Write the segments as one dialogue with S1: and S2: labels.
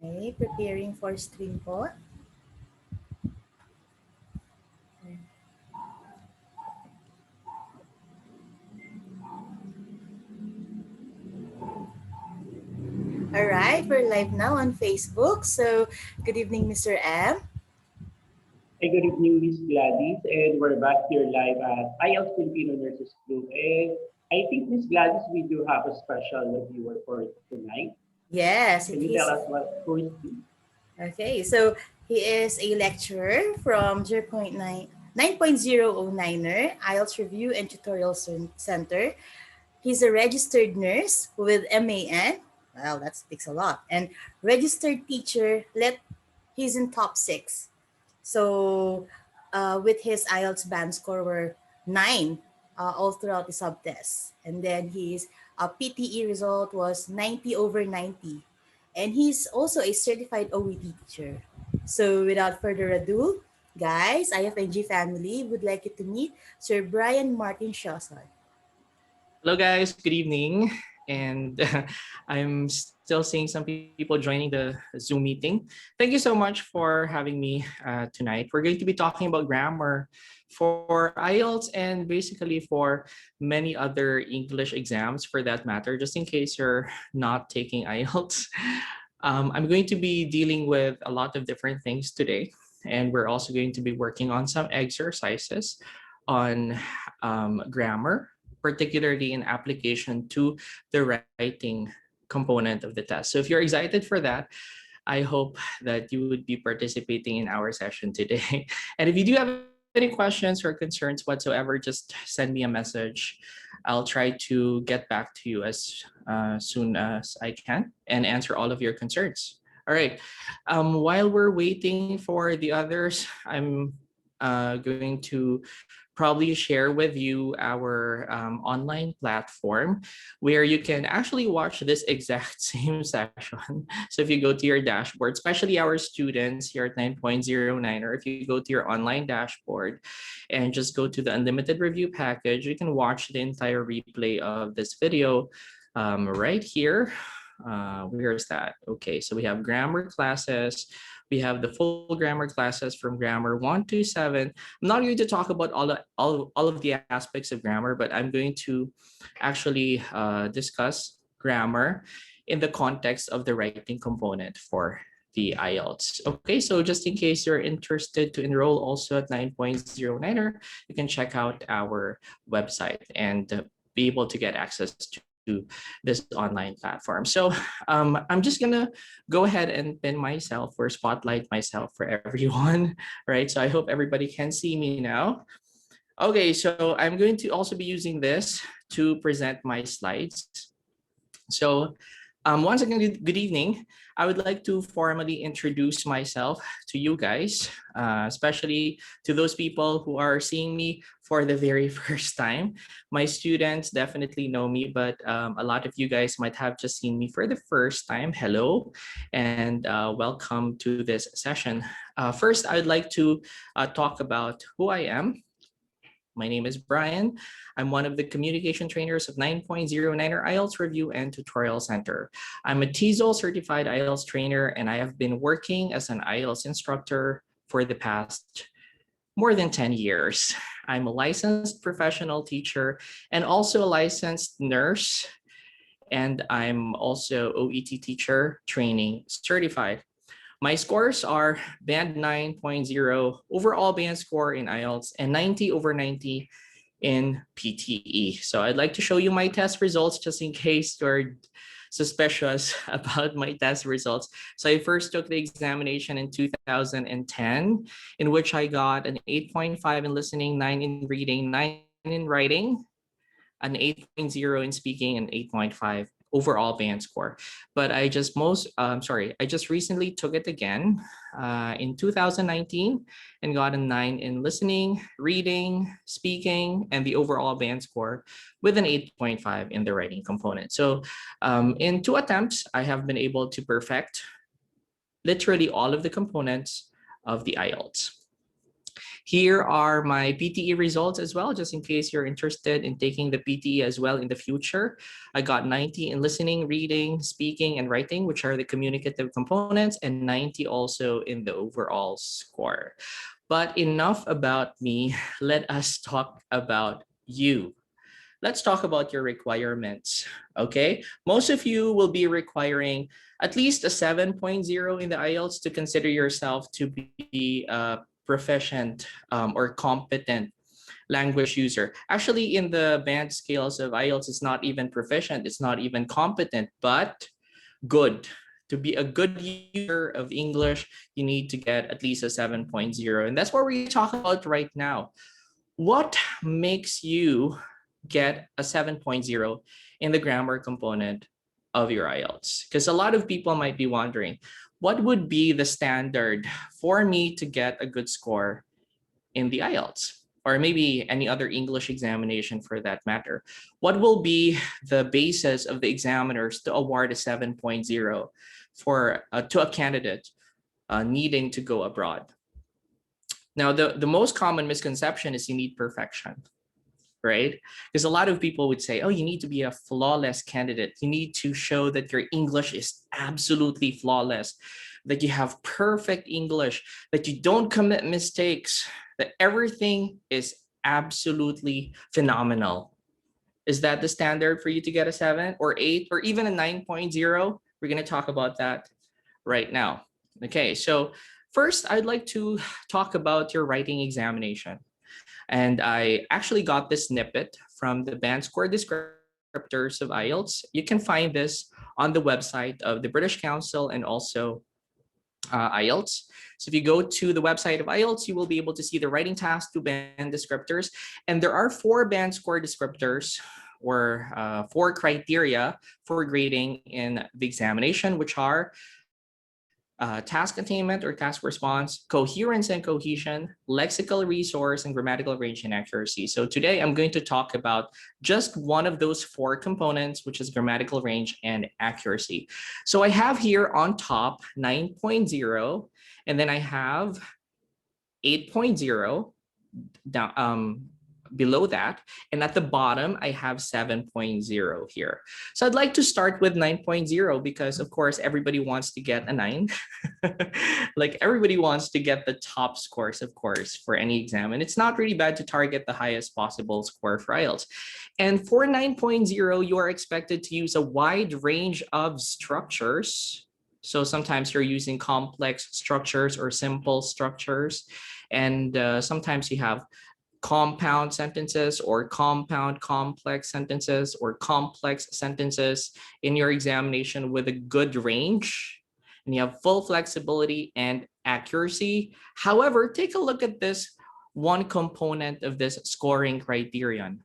S1: Okay, preparing for stream po. All right, we're live now on Facebook. So, good evening, Mr. M.
S2: Hey, good evening, Miss Gladys, and we're back here live at Ielts Filipino Nurses Group. And I think, Miss Gladys, we do have a special viewer for tonight.
S1: Yes,
S2: Can
S1: it
S2: you
S1: is.
S2: tell us who is he?
S1: Okay, so he is a lecturer from 9.009er IELTS Review and Tutorial Center. He's a registered nurse with MAN. Well, that speaks a lot. And registered teacher. He's in top 6. So, with his IELTS band score were 9 all throughout the subtest. And then his PTE result was 90 over 90. And he's also a certified OET teacher. So, without further ado, guys, IFNG family would like you to meet Sir Brian Martin Sioson.
S3: Hello, guys. Good evening. And I'm still seeing some people joining the Zoom meeting. Thank you so much for having me tonight. We're going to be talking about grammar for IELTS and basically for many other English exams for that matter, just in case you're not taking IELTS. I'm going to be dealing with a lot of different things today. And we're also going to be working on some exercises on grammar, particularly in application to the writing component of the test. So if you're excited for that, I hope that you would be participating in our session today. And if you do have any questions or concerns whatsoever, just send me a message. I'll try to get back to you as soon as I can and answer all of your concerns. All right. While we're waiting for the others, I'm going to probably share with you our online platform where you can actually watch this exact same session. So if you go to your dashboard, especially our students here at 9.09, or if you go to your online dashboard and just go to the unlimited review package, you can watch the entire replay of this video right here. Where is that? Okay, so we have grammar classes. We have the full grammar classes from grammar 1 to 7. I'm not going to talk about all of the aspects of grammar, but I'm going to actually discuss grammar in the context of the writing component for the IELTS. Okay, so just in case you're interested to enroll also at 9.09er, you can check out our website and be able to get access to this online platform. So I'm just gonna go ahead and pin myself or spotlight myself for everyone, right? So I hope everybody can see me now. Okay, so I'm going to also be using this to present my slides. So once again, good evening. I would like to formally introduce myself to you guys, especially to those people who are seeing me for the very first time. My students definitely know me, but a lot of you guys might have just seen me for the first time. Hello, and welcome to this session. First, I'd like to talk about who I am. My name is Brian. I'm one of the communication trainers of 9.09er IELTS Review and Tutorial Center. I'm a TESOL certified IELTS trainer, and I have been working as an IELTS instructor for the past more than 10 years. I'm a licensed professional teacher and also a licensed nurse, and I'm also OET teacher training certified. My scores are band 9.0 overall band score in IELTS and 90 over 90 in PTE. So I'd like to show you my test results just in case you're suspicious about my test results. So I first took the examination in 2010, in which I got an 8.5 in listening, 9 in reading, 9 in writing, an 8.0 in speaking, and 8.5 overall band score. But I just recently took it again in 2019 and got a 9 in listening, reading, speaking, and the overall band score with an 8.5 in the writing component. So in 2 attempts, I have been able to perfect literally all of the components of the IELTS. Here are my PTE results as well, just in case you're interested in taking the PTE as well in the future. I got 90 in listening, reading, speaking, and writing, which are the communicative components, and 90 also in the overall score. But enough about me. Let us talk about you. Let's talk about your requirements. Okay. Most of you will be requiring at least a 7.0 in the IELTS to consider yourself to be a proficient or competent language user. Actually, in the band scales of IELTS, it's not even proficient, it's not even competent, but good. To be a good user of English, you need to get at least a 7.0. And that's what we're talking about right now. What makes you get a 7.0 in the grammar component of your IELTS? Because a lot of people might be wondering, what would be the standard for me to get a good score in the IELTS? Or maybe any other English examination for that matter. What will be the basis of the examiners to award a 7.0 for to a candidate needing to go abroad? Now, the most common misconception is you need perfection, right? Because a lot of people would say, oh, you need to be a flawless candidate. You need to show that your English is absolutely flawless, that you have perfect English, that you don't commit mistakes, that everything is absolutely phenomenal. Is that the standard for you to get a 7 or 8 or even a 9.0? We're going to talk about that right now. Okay, so first, I'd like to talk about your writing examination. And I actually got this snippet from the band score descriptors of IELTS. You can find this on the website of the British Council and also IELTS. So if you go to the website of IELTS, you will be able to see the writing task to band descriptors. And there are 4 band score descriptors or 4 criteria for grading in the examination, which are task attainment or task response, coherence and cohesion, lexical resource, and grammatical range and accuracy. So today I'm going to talk about just one of those 4 components, which is grammatical range and accuracy. So I have here on top 9.0, and then I have 8.0 down below that, and at the bottom I have 7.0 here. So I'd like to start with 9.0 because of course everybody wants to get a 9. Like everybody wants to get the top scores, of course, for any exam, and it's not really bad to target the highest possible score for IELTS. And for 9.0, you are expected to use a wide range of structures. So sometimes you're using complex structures or simple structures, and sometimes you have compound sentences or compound complex sentences or complex sentences in your examination with a good range, and you have full flexibility and accuracy. However, take a look at this one component of this scoring criterion.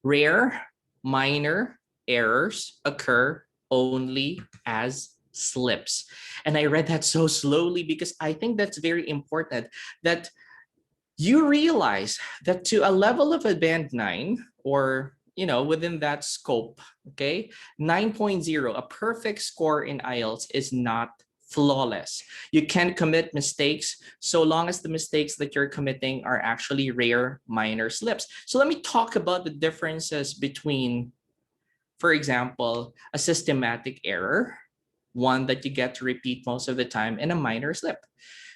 S3: Rare, minor errors occur only as slips. And I read that so slowly because I think that's very important, that you realize that to a level of a band 9 or within that scope, okay, 9.0, a perfect score in IELTS is not flawless. You can commit mistakes so long as the mistakes that you're committing are actually rare minor slips. So let me talk about the differences between, for example, a systematic error, one that you get to repeat most of the time, and a minor slip.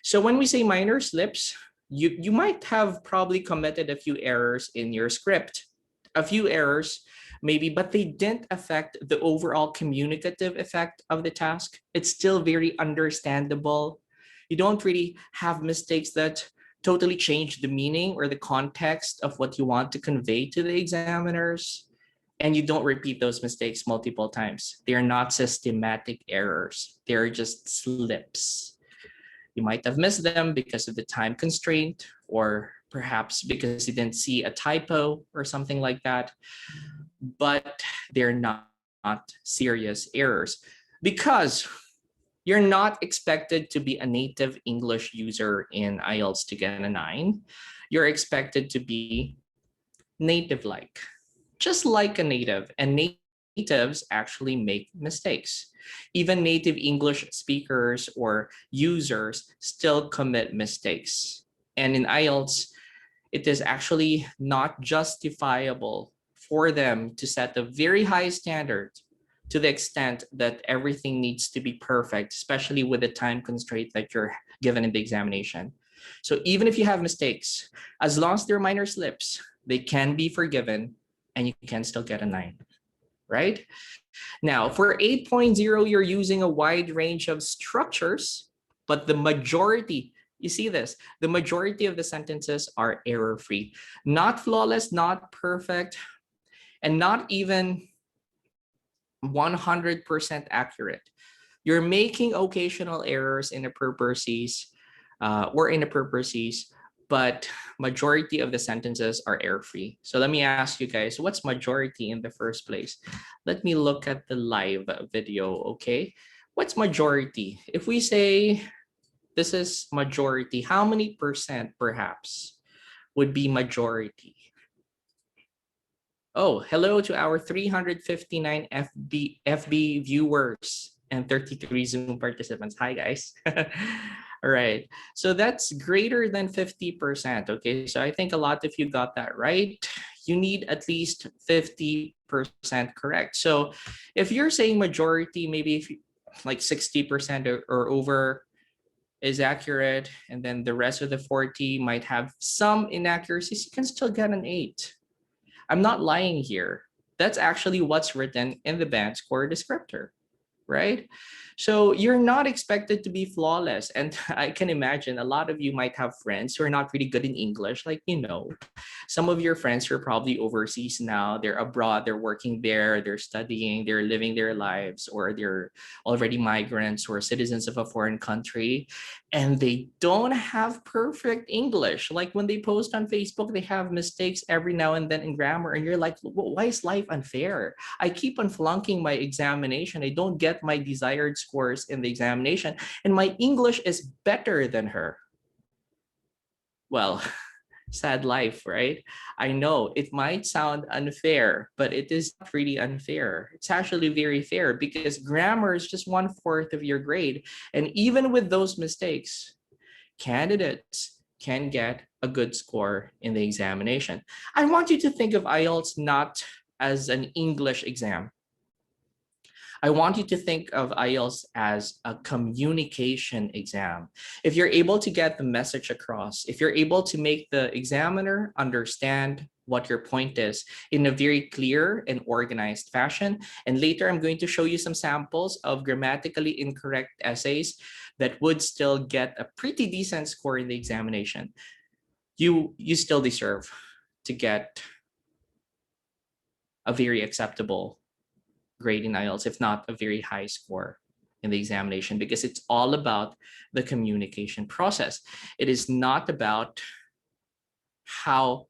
S3: So when we say minor slips, you might have probably committed a few errors in your script, a few errors maybe, but they didn't affect the overall communicative effect of the task. It's still very understandable. You don't really have mistakes that totally change the meaning or the context of what you want to convey to the examiners. And you don't repeat those mistakes multiple times. They're not systematic errors. They're just slips. You might have missed them because of the time constraint, or perhaps because you didn't see a typo or something like that. But they're not serious errors because you're not expected to be a native English user in IELTS to get a 9. You're expected to be native-like, just like a native. And natives actually make mistakes. Even native English speakers or users still commit mistakes. And in IELTS, it is actually not justifiable for them to set a very high standard to the extent that everything needs to be perfect, especially with the time constraint that you're given in the examination. So even if you have mistakes, as long as they're minor slips, they can be forgiven and you can still get a 9, right? Now, for 8.0, you're using a wide range of structures, but the majority, you see this, the majority of the sentences are error-free. Not flawless, not perfect, and not even 100% accurate. You're making occasional errors in the purposes but majority of the sentences are error-free. So let me ask you guys, what's majority in the first place? Let me look at the live video, okay? What's majority? If we say this is majority, how many percent perhaps would be majority? Oh, hello to our 359 FB viewers and 33 Zoom participants. Hi, guys. All right. So that's greater than 50%. Okay. So I think a lot of you got that right. You need at least 50% correct. So if you're saying majority, maybe if you, like 60% or over is accurate, and then the rest of the 40 might have some inaccuracies, you can still get an 8. I'm not lying here. That's actually what's written in the band score descriptor, right? So you're not expected to be flawless. And I can imagine a lot of you might have friends who are not really good in English. Like, some of your friends who are probably overseas now, they're abroad, they're working there, they're studying, they're living their lives, or they're already migrants or citizens of a foreign country, and they don't have perfect English. Like when they post on Facebook, they have mistakes every now and then in grammar, and you're like, why is life unfair? I keep on flunking my examination. I don't get my desired scores in the examination, and my English is better than her. Well, sad life, right? I know it might sound unfair, but it is not really unfair. It's actually very fair because grammar is just 1/4 of your grade. And even with those mistakes, candidates can get a good score in the examination. I want you to think of IELTS not as an English exam. I want you to think of IELTS as a communication exam. If you're able to get the message across, if you're able to make the examiner understand what your point is in a very clear and organized fashion. And later, I'm going to show you some samples of grammatically incorrect essays that would still get a pretty decent score in the examination. You still deserve to get a very acceptable grade in IELTS, if not a very high score in the examination, because it's all about the communication process. It is not about how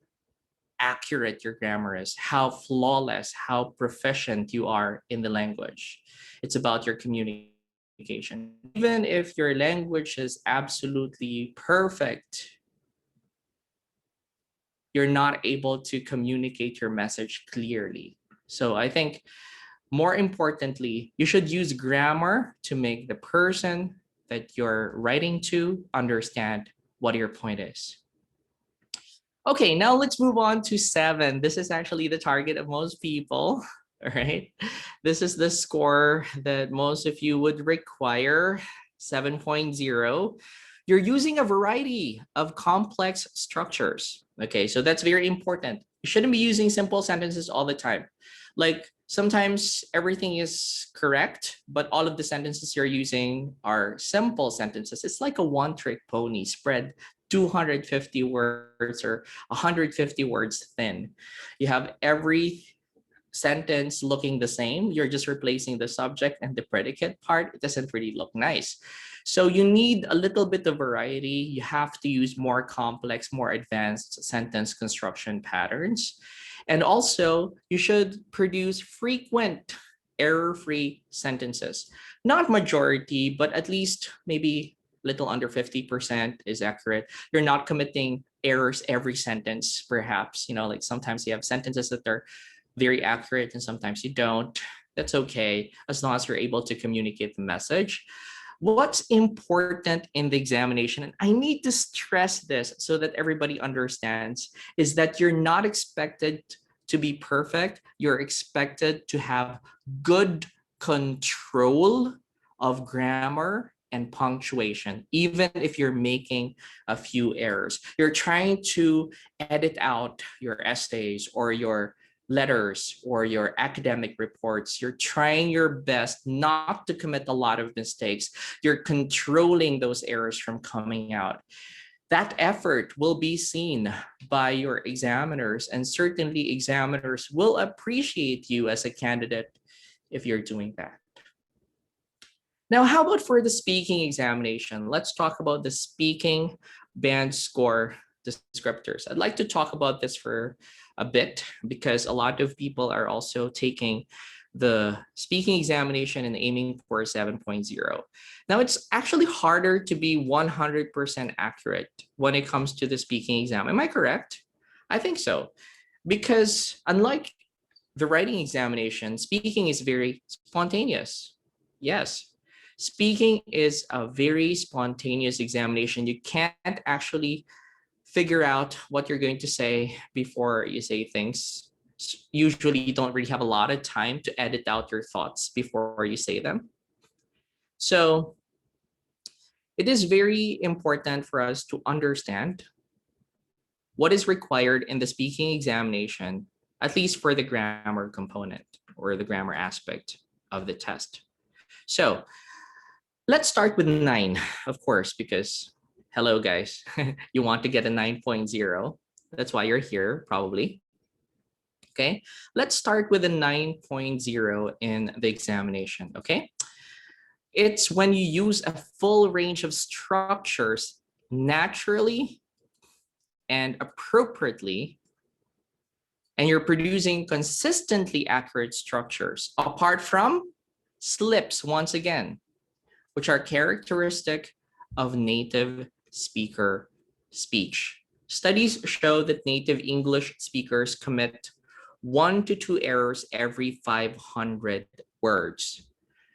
S3: accurate your grammar is, how flawless, how proficient you are in the language. It's about your communication. Even if your language is absolutely perfect, you're not able to communicate your message clearly. So I think more importantly, you should use grammar to make the person that you're writing to understand what your point is. Okay, now let's move on to 7. This is actually the target of most people, all right? This is the score that most of you would require, 7.0. You're using a variety of complex structures, okay? So that's very important. You shouldn't be using simple sentences all the time. Like sometimes everything is correct, but all of the sentences you're using are simple sentences. It's like a one-trick pony spread 250 words or 150 words thin. You have every sentence looking the same. You're just replacing the subject and the predicate part. It doesn't really look nice. So you need a little bit of variety. You have to use more complex, more advanced sentence construction patterns. And also, you should produce frequent error-free sentences. Not majority, but at least maybe little under 50% is accurate. You're not committing errors every sentence, perhaps. Like sometimes you have sentences that are very accurate and sometimes you don't. That's okay, as long as you're able to communicate the message. What's important in the examination, and I need to stress this so that everybody understands, is that you're not expected to be perfect. You're expected to have good control of grammar and punctuation, even if you're making a few errors. You're trying to edit out your essays or your letters or your academic reports. You're trying your best not to commit a lot of mistakes. You're controlling those errors from coming out. That effort will be seen by your examiners, and certainly examiners will appreciate you as a candidate if you're doing that. Now, how about for the speaking examination? Let's talk about the speaking band score descriptors. I'd like to talk about this for a bit because a lot of people are also taking the speaking examination and aiming for 7.0. Now, it's actually harder to be 100% accurate when it comes to the speaking exam. Am I correct? I think so. Because unlike the writing examination, speaking is very spontaneous. Yes, speaking is a very spontaneous examination. You can't actually figure out what you're going to say before you say things. Usually, you don't really have a lot of time to edit out your thoughts before you say them. So, it is very important for us to understand what is required in the speaking examination, at least for the grammar component or the grammar aspect of the test. So, let's start with 9, of course, because hello, guys, you want to get a 9.0. That's why you're here, probably. Okay, let's start with a 9.0 in the examination. Okay, it's when you use a full range of structures naturally and appropriately, and you're producing consistently accurate structures apart from slips, once again, which are characteristic of native speaker speech. Studies show that native English speakers commit 1 to 2 errors every 500 words.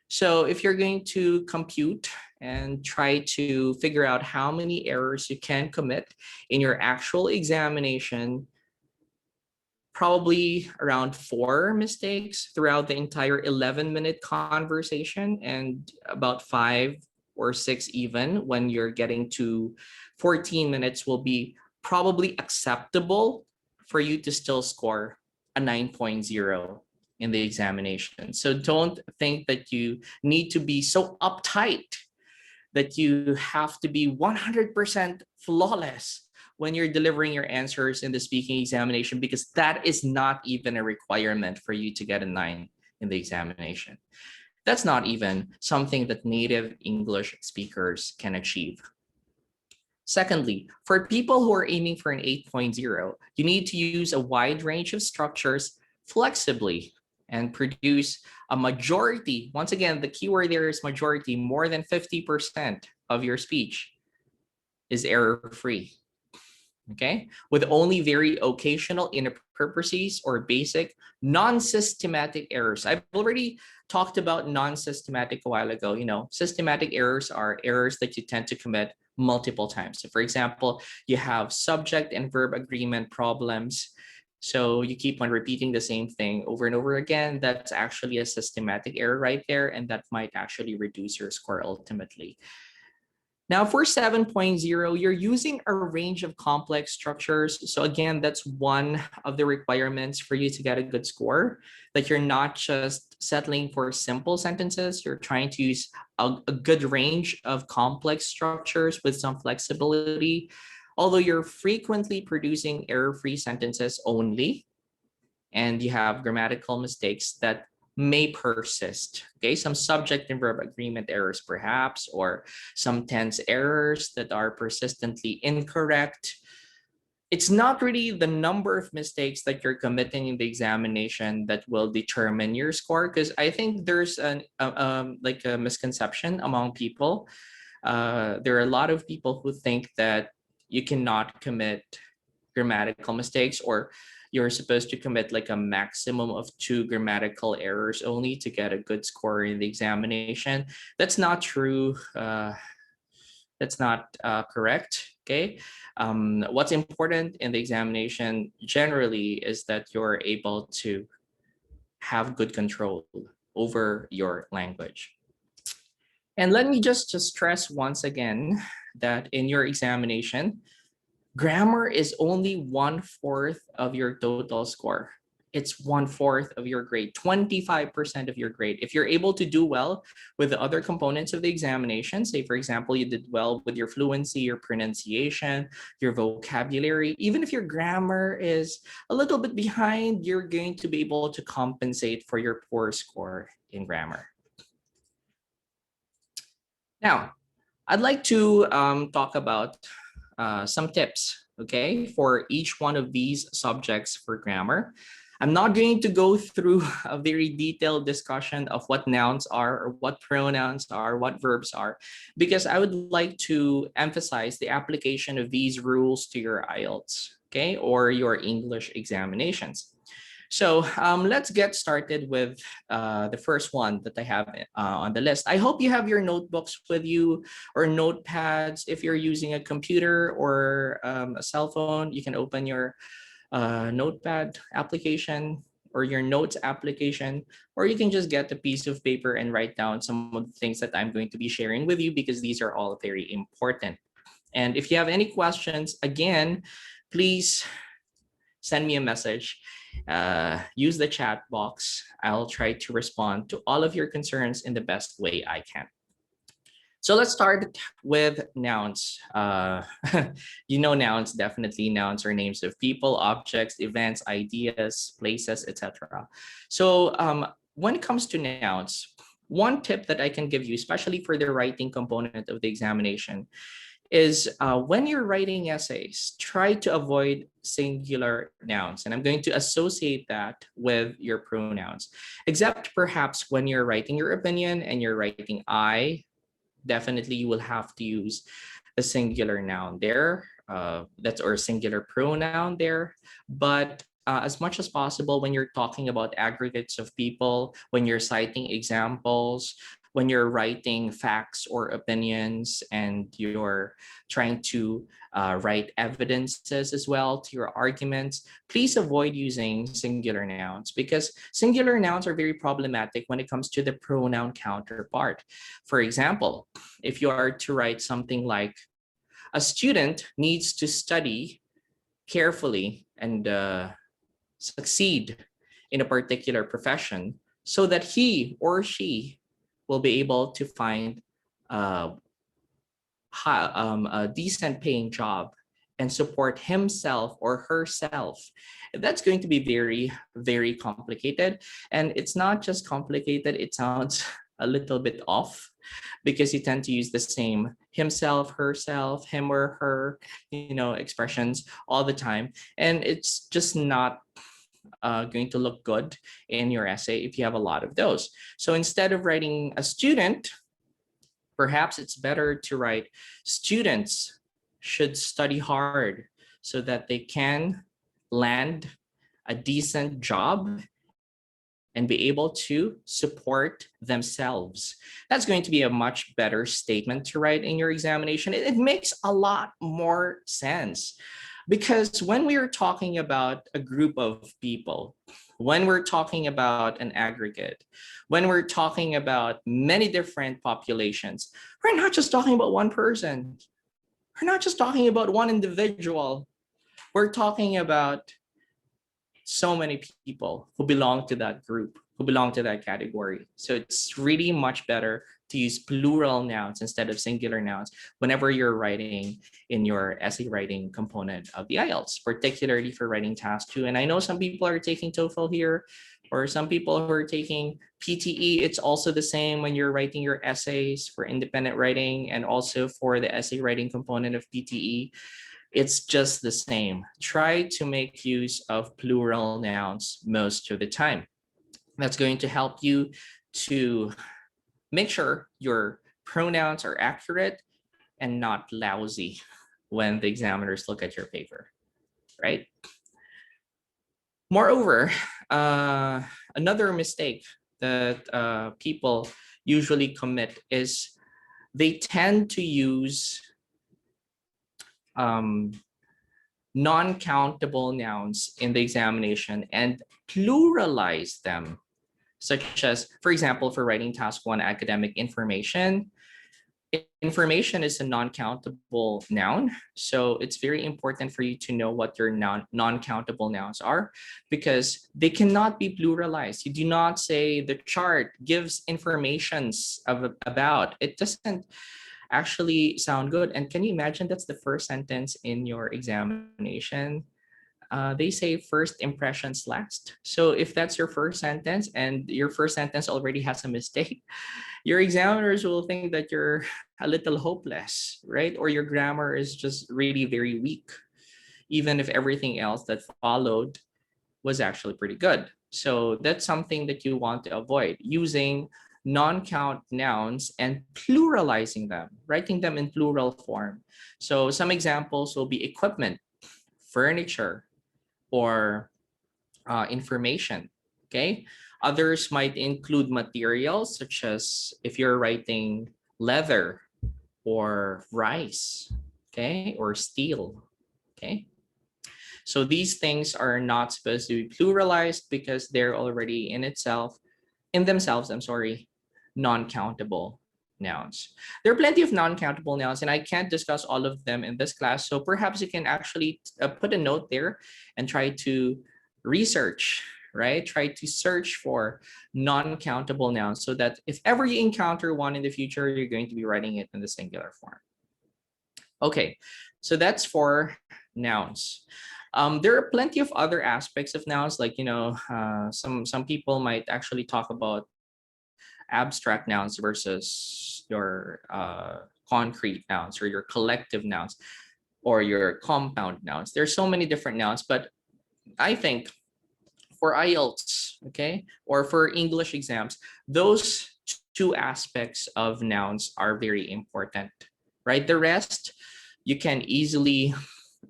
S3: So if you're going to compute and try to figure out how many errors you can commit in your actual examination, probably around 4 mistakes throughout the entire 11-minute conversation, and about 5 or 6 even when you're getting to 14 minutes will be probably acceptable for you to still score a 9.0 in the examination. So don't think that you need to be so uptight that you have to be 100% flawless when you're delivering your answers in the speaking examination, because that is not even a requirement for you to get a 9 in the examination. That's not even something that native English speakers can achieve. Secondly, for people who are aiming for an 8.0, you need to use a wide range of structures flexibly and produce a majority. Once again, the keyword there is majority. More than 50% of your speech is error-free. Okay, with only very occasional inaccuracies or basic non-systematic errors. I've already talked about non-systematic a while ago. You know, systematic errors are errors that you tend to commit multiple times. So for example, you have subject and verb agreement problems. So you keep on repeating the same thing over and over again. That's actually a systematic error right there, and that might actually reduce your score ultimately. Now for 7.0, you're using a range of complex structures. So again, that's one of the requirements for you to get a good score, that you're not just settling for simple sentences. You're trying to use a good range of complex structures with some flexibility. Although you're frequently producing error-free sentences only, and you have grammatical mistakes that may persist. Okay, some subject and verb agreement errors perhaps, or some tense errors that are persistently incorrect. It's not really the number of mistakes that you're committing in the examination that will determine your score, because I think there's like a misconception among people. There are a lot of people who think that you cannot commit grammatical mistakes, or you're supposed to commit like a maximum of 2 grammatical errors only to get a good score in the examination. That's not true. That's not correct. Okay. What's important in the examination generally is that you're able to have good control over your language. And let me just stress once again that in your examination, grammar is only 1/4 of your total score. It's 1/4 of your grade, 25% of your grade. If you're able to do well with the other components of the examination, say, for example, you did well with your fluency, your pronunciation, your vocabulary, even if your grammar is a little bit behind, you're going to be able to compensate for your poor score in grammar. Now, I'd like to talk about some tips, okay, for each one of these subjects for grammar. I'm not going to go through a very detailed discussion of what nouns are or what pronouns are, what verbs are, because I would like to emphasize the application of these rules to your IELTS, okay, or your English examinations. So let's get started with the first one that I have on the list. I hope you have your notebooks with you or notepads. If you're using a computer or a cell phone, you can open your notepad application or your notes application, or you can just get a piece of paper and write down some of the things that I'm going to be sharing with you because these are all very important. And if you have any questions, again, please send me a message. Use the chat box. I'll try to respond to all of your concerns in the best way I can. So let's start with nouns. You know nouns, definitely. Nouns are names of people, objects, events, ideas, places, etc. So when it comes to nouns, one tip that I can give you, especially for the writing component of the examination, is when you're writing essays, try to avoid singular nouns. And I'm going to associate that with your pronouns, except perhaps when you're writing your opinion and you're writing I, definitely you will have to use a singular noun there. That's or singular pronoun there. But as much as possible, when you're talking about aggregates of people, when you're citing examples, when you're writing facts or opinions, and you're trying to write evidences as well to your arguments, please avoid using singular nouns because singular nouns are very problematic when it comes to the pronoun counterpart. For example, if you are to write something like, a student needs to study carefully and succeed in a particular profession so that he or she will be able to find uh, a decent paying job and support himself or herself. That's going to be very, very complicated. And it's not just complicated, it sounds a little bit off because you tend to use the same himself, herself, him or her, expressions all the time. And it's just not going to look good in your essay if you have a lot of those. So instead of writing a student, perhaps it's better to write students should study hard so that they can land a decent job and be able to support themselves. That's going to be a much better statement to write in your examination. It makes a lot more sense because when we are talking about a group of people, when we're talking about an aggregate, when we're talking about many different populations, we're not just talking about one person. We're not just talking about one individual. We're talking about so many people who belong to that group, who belong to that category. So it's really much better to use plural nouns instead of singular nouns whenever you're writing in your essay writing component of the IELTS, particularly for writing task 2. And I know some people are taking TOEFL here, or some people who are taking PTE. It's also the same when you're writing your essays for independent writing and also for the essay writing component of PTE. It's just the same. Try to make use of plural nouns most of the time. That's going to help you to make sure your pronouns are accurate and not lousy when the examiners look at your paper, right? Moreover, another mistake that people usually commit is they tend to use um, non-countable nouns in the examination and pluralize them, such as, for example, for writing task one, academic information. Information is a non-countable noun, so it's very important for you to know what your non-countable nouns are, because they cannot be pluralized. You do not say the chart gives informations about. It doesn't actually sound good. And can you imagine that's the first sentence in your examination? They say first impressions last. So if that's your first sentence and your first sentence already has a mistake, your examiners will think that you're a little hopeless, right? Or your grammar is just really very weak, even if everything else that followed was actually pretty good. So that's something that you want to avoid, using non-count nouns and pluralizing them, writing them in plural form. So some examples will be equipment, furniture, or information. Okay. Others might include materials, such as if you're writing leather or rice, okay, or steel. Okay. So these things are not supposed to be pluralized because they're already in themselves, I'm sorry, non-countable nouns. There are plenty of non-countable nouns, and I can't discuss all of them in this class. So perhaps you can actually put a note there and try to research, right? Try to search for non-countable nouns so that if ever you encounter one in the future, you're going to be writing it in the singular form. Okay, so that's for nouns. There are plenty of other aspects of nouns, like, some people might actually talk about abstract nouns versus your concrete nouns, or your collective nouns, or your compound nouns. There's so many different nouns, but I think for IELTS, okay, or for English exams, those two aspects of nouns are very important, right? The rest, you can easily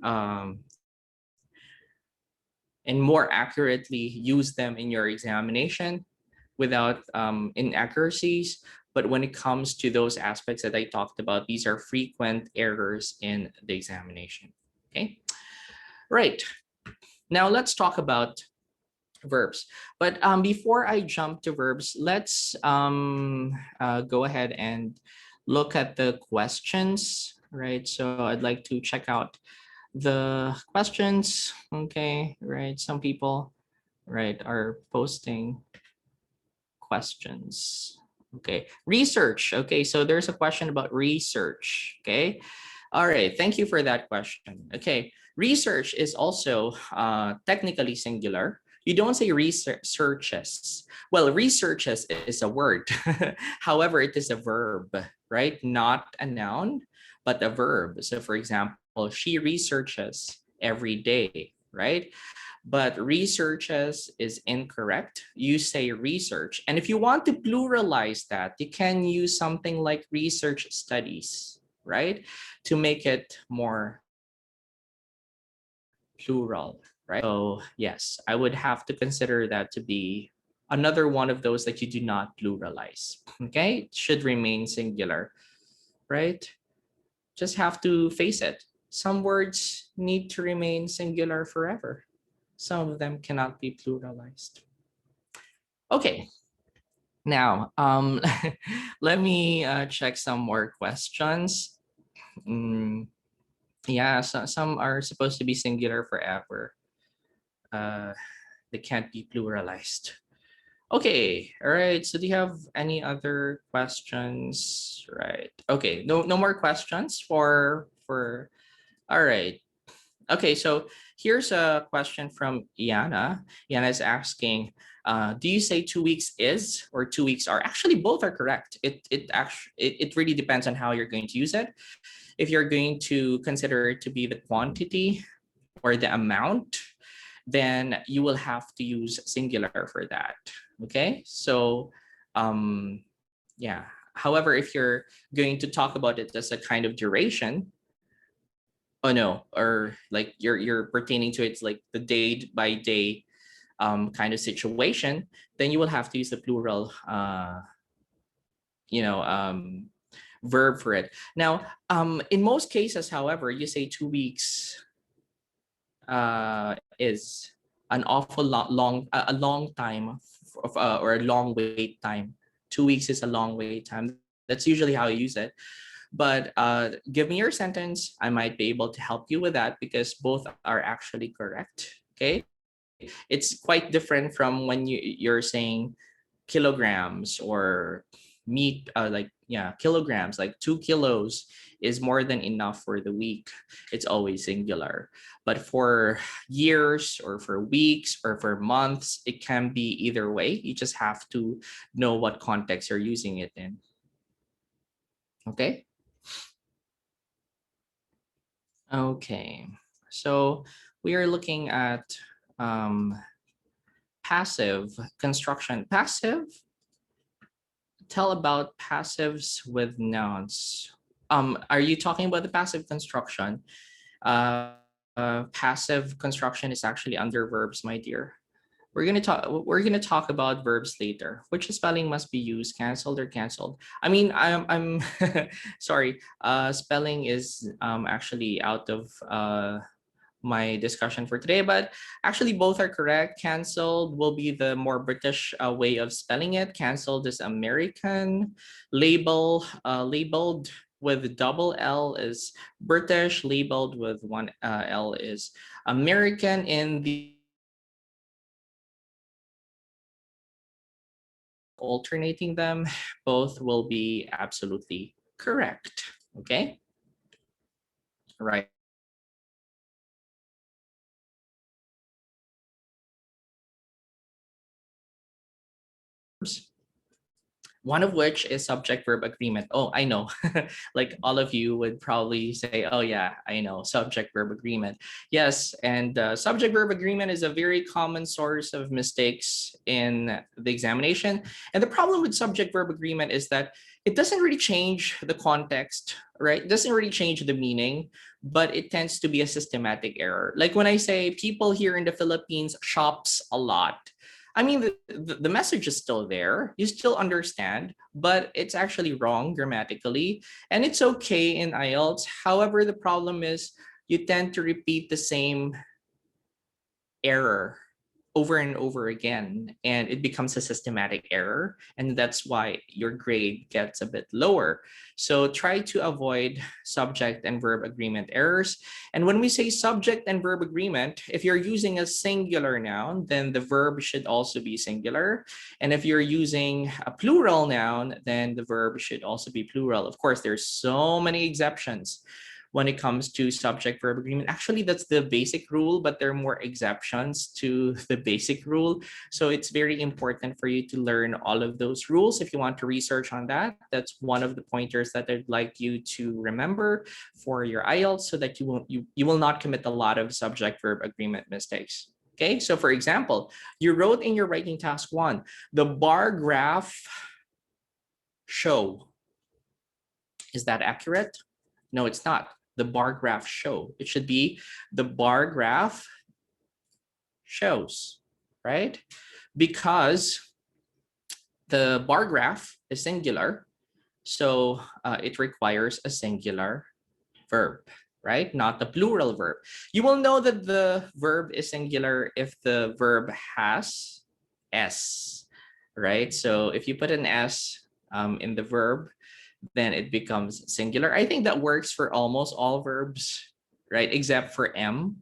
S3: and more accurately use them in your examination without inaccuracies. But when it comes to those aspects that I talked about, these are frequent errors in the examination. Okay, right. Now let's talk about verbs. But before I jump to verbs, let's go ahead and look at the questions, right? So I'd like to check out the questions. Okay, right. Some people, right, are posting questions. Okay, research. Okay, so there's a question about research. Okay, all right. Thank you for that question. Okay, research is also technically singular. You don't say researches. Well, researches is a word. However, it is a verb, right? Not a noun, but a verb. So for example, she researches every day, right? But researches is incorrect. You say research. And if you want to pluralize that, you can use something like research studies, right? To make it more plural, right? So yes, I would have to consider that to be another one of those that you do not pluralize. Okay, it should remain singular, right? Just have to face it. Some words need to remain singular forever. Some of them cannot be pluralized. Okay, now let me check some more questions. Mm, yeah, some are supposed to be singular forever. Uh, they can't be pluralized. Okay, all right. So do you have any other questions? Right. Okay, no more questions for. All right. Okay, so here's a question from Iana. Iana is asking, do you say 2 weeks is or 2 weeks are? Actually, both are correct. It really depends on how you're going to use it. If you're going to consider it to be the quantity or the amount, then you will have to use singular for that. Okay, so yeah. However, if you're going to talk about it as a kind of duration, oh no, or like you're pertaining to it's like the day by day kind of situation, then you will have to use the plural you know verb for it. Now, in most cases, however, you say 2 weeks is an awful a long time or a long wait time. 2 weeks is a long wait time. That's usually how you use it. But give me your sentence. I might be able to help you with that because both are actually correct. Okay, it's quite different from when you're saying kilograms or meat, kilograms, like 2 kilos is more than enough for the week. It's always singular. But for years or for weeks or for months, it can be either way. You just have to know what context you're using it in. Okay. Okay. So we are looking at um, passive construction. Passive, tell about passives with nouns. Are you talking about the passive construction? Passive construction is actually under verbs, my dear. We're gonna talk about verbs later. Which spelling must be used, canceled or canceled? I mean, I'm sorry. Spelling is actually out of my discussion for today, but actually both are correct. Canceled will be the more British way of spelling it. Canceled is American. Labeled with double L is British. Labeled with one L is American. In the alternating them, both will be absolutely correct. Okay. Right. One of which is subject verb agreement. Oh, I know. Like all of you would probably say, oh, yeah, I know, subject verb agreement. Yes, and subject verb agreement is a very common source of mistakes in the examination. And the problem with subject verb agreement is that it doesn't really change the context, right? It doesn't really change the meaning, but it tends to be a systematic error. Like when I say people here in the Philippines shops a lot, I mean, the message is still there. You still understand, but it's actually wrong grammatically. And it's okay in Ielts. However, the problem is you tend to repeat the same error over and over again, and it becomes a systematic error, and that's why your grade gets a bit lower. So try to avoid subject and verb agreement errors. And when we say subject and verb agreement, if you're using a singular noun, then the verb should also be singular. And if you're using a plural noun, then the verb should also be plural. Of course, there's so many exceptions when it comes to subject verb agreement. Actually, that's the basic rule, but there are more exceptions to the basic rule. So it's very important for you to learn all of those rules. If you want to research on that, that's one of the pointers that I'd like you to remember for your IELTS so that you will not commit a lot of subject verb agreement mistakes. Okay, so for example, you wrote in your writing task 1, the bar graph show. Is that accurate? No, it's not. The bar graph show. It should be the bar graph shows, right? Because the bar graph is singular, so it requires a singular verb, right? Not the plural verb. You will know that the verb is singular if the verb has S, right? So if you put an S in the verb, then it becomes singular. I think that works for almost all verbs, right? Except for M.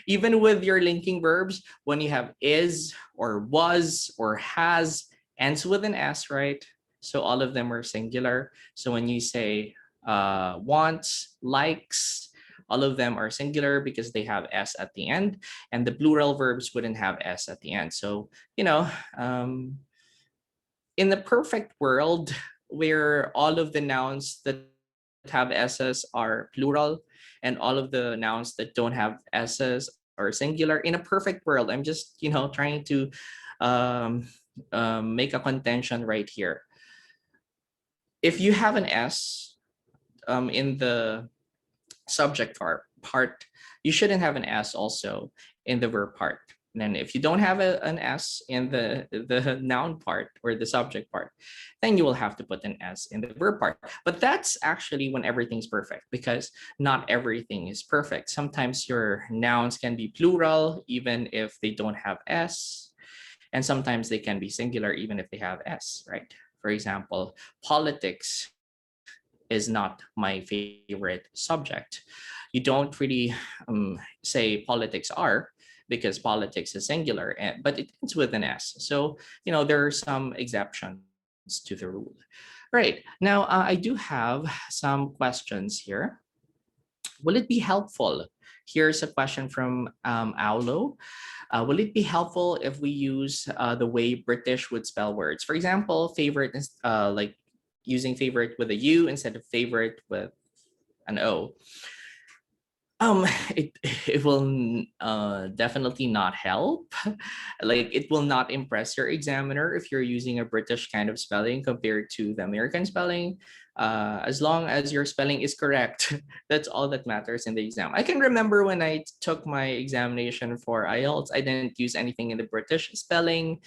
S3: Even with your linking verbs, when you have is or was or has, ends with an S, right? So all of them are singular. So when you say wants, likes, all of them are singular because they have S at the end, and the plural verbs wouldn't have S at the end. So, in the perfect world where all of the nouns that have S's are plural and all of the nouns that don't have S's are singular, in a perfect world, I'm just, trying to um, make a contention right here. If you have an S in the subject part, you shouldn't have an S also in the verb part. And then if you don't have an S in the noun part or the subject part, then you will have to put an S in the verb part. But that's actually when everything's perfect, because not everything is perfect. Sometimes your nouns can be plural even if they don't have S. And sometimes they can be singular even if they have S, right? For example, politics is not my favorite subject. You don't really say politics are, because politics is singular, but it ends with an S. So, there are some exceptions to the rule. Right. Now, I do have some questions here. Will it be helpful? Here's a question from Aulo. Will it be helpful if we use the way British would spell words? For example, favorite is like using favorite with a U instead of favorite with an O. It it will definitely not help. Like, it will not impress your examiner if you're using a British kind of spelling compared to the American spelling. As long as your spelling is correct, that's all that matters in the exam. I can remember when I took my examination for IELTS, I didn't use anything in the British spelling,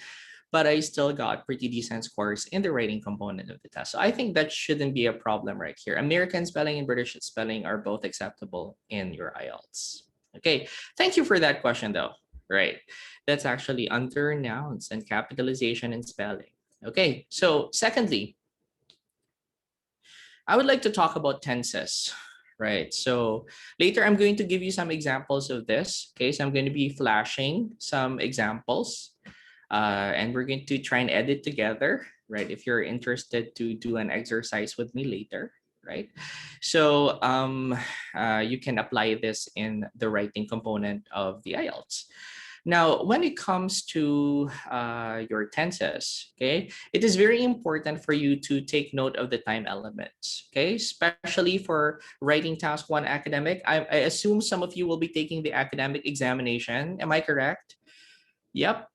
S3: but I still got pretty decent scores in the writing component of the test. So I think that shouldn't be a problem right here. American spelling and British spelling are both acceptable in your IELTS. Okay, thank you for that question though. Right, that's actually under nouns and capitalization and spelling. Okay, so secondly, I would like to talk about tenses. Right, so later I'm going to give you some examples of this. Okay, so I'm going to be flashing some examples, and we're going to try and edit together, right? If you're interested to do an exercise with me later, right? So you can apply this in the writing component of the IELTS. Now, when it comes to your tenses, okay, it is very important for you to take note of the time elements, okay, especially for writing task one academic. I assume some of you will be taking the academic examination. Am I correct? Yep.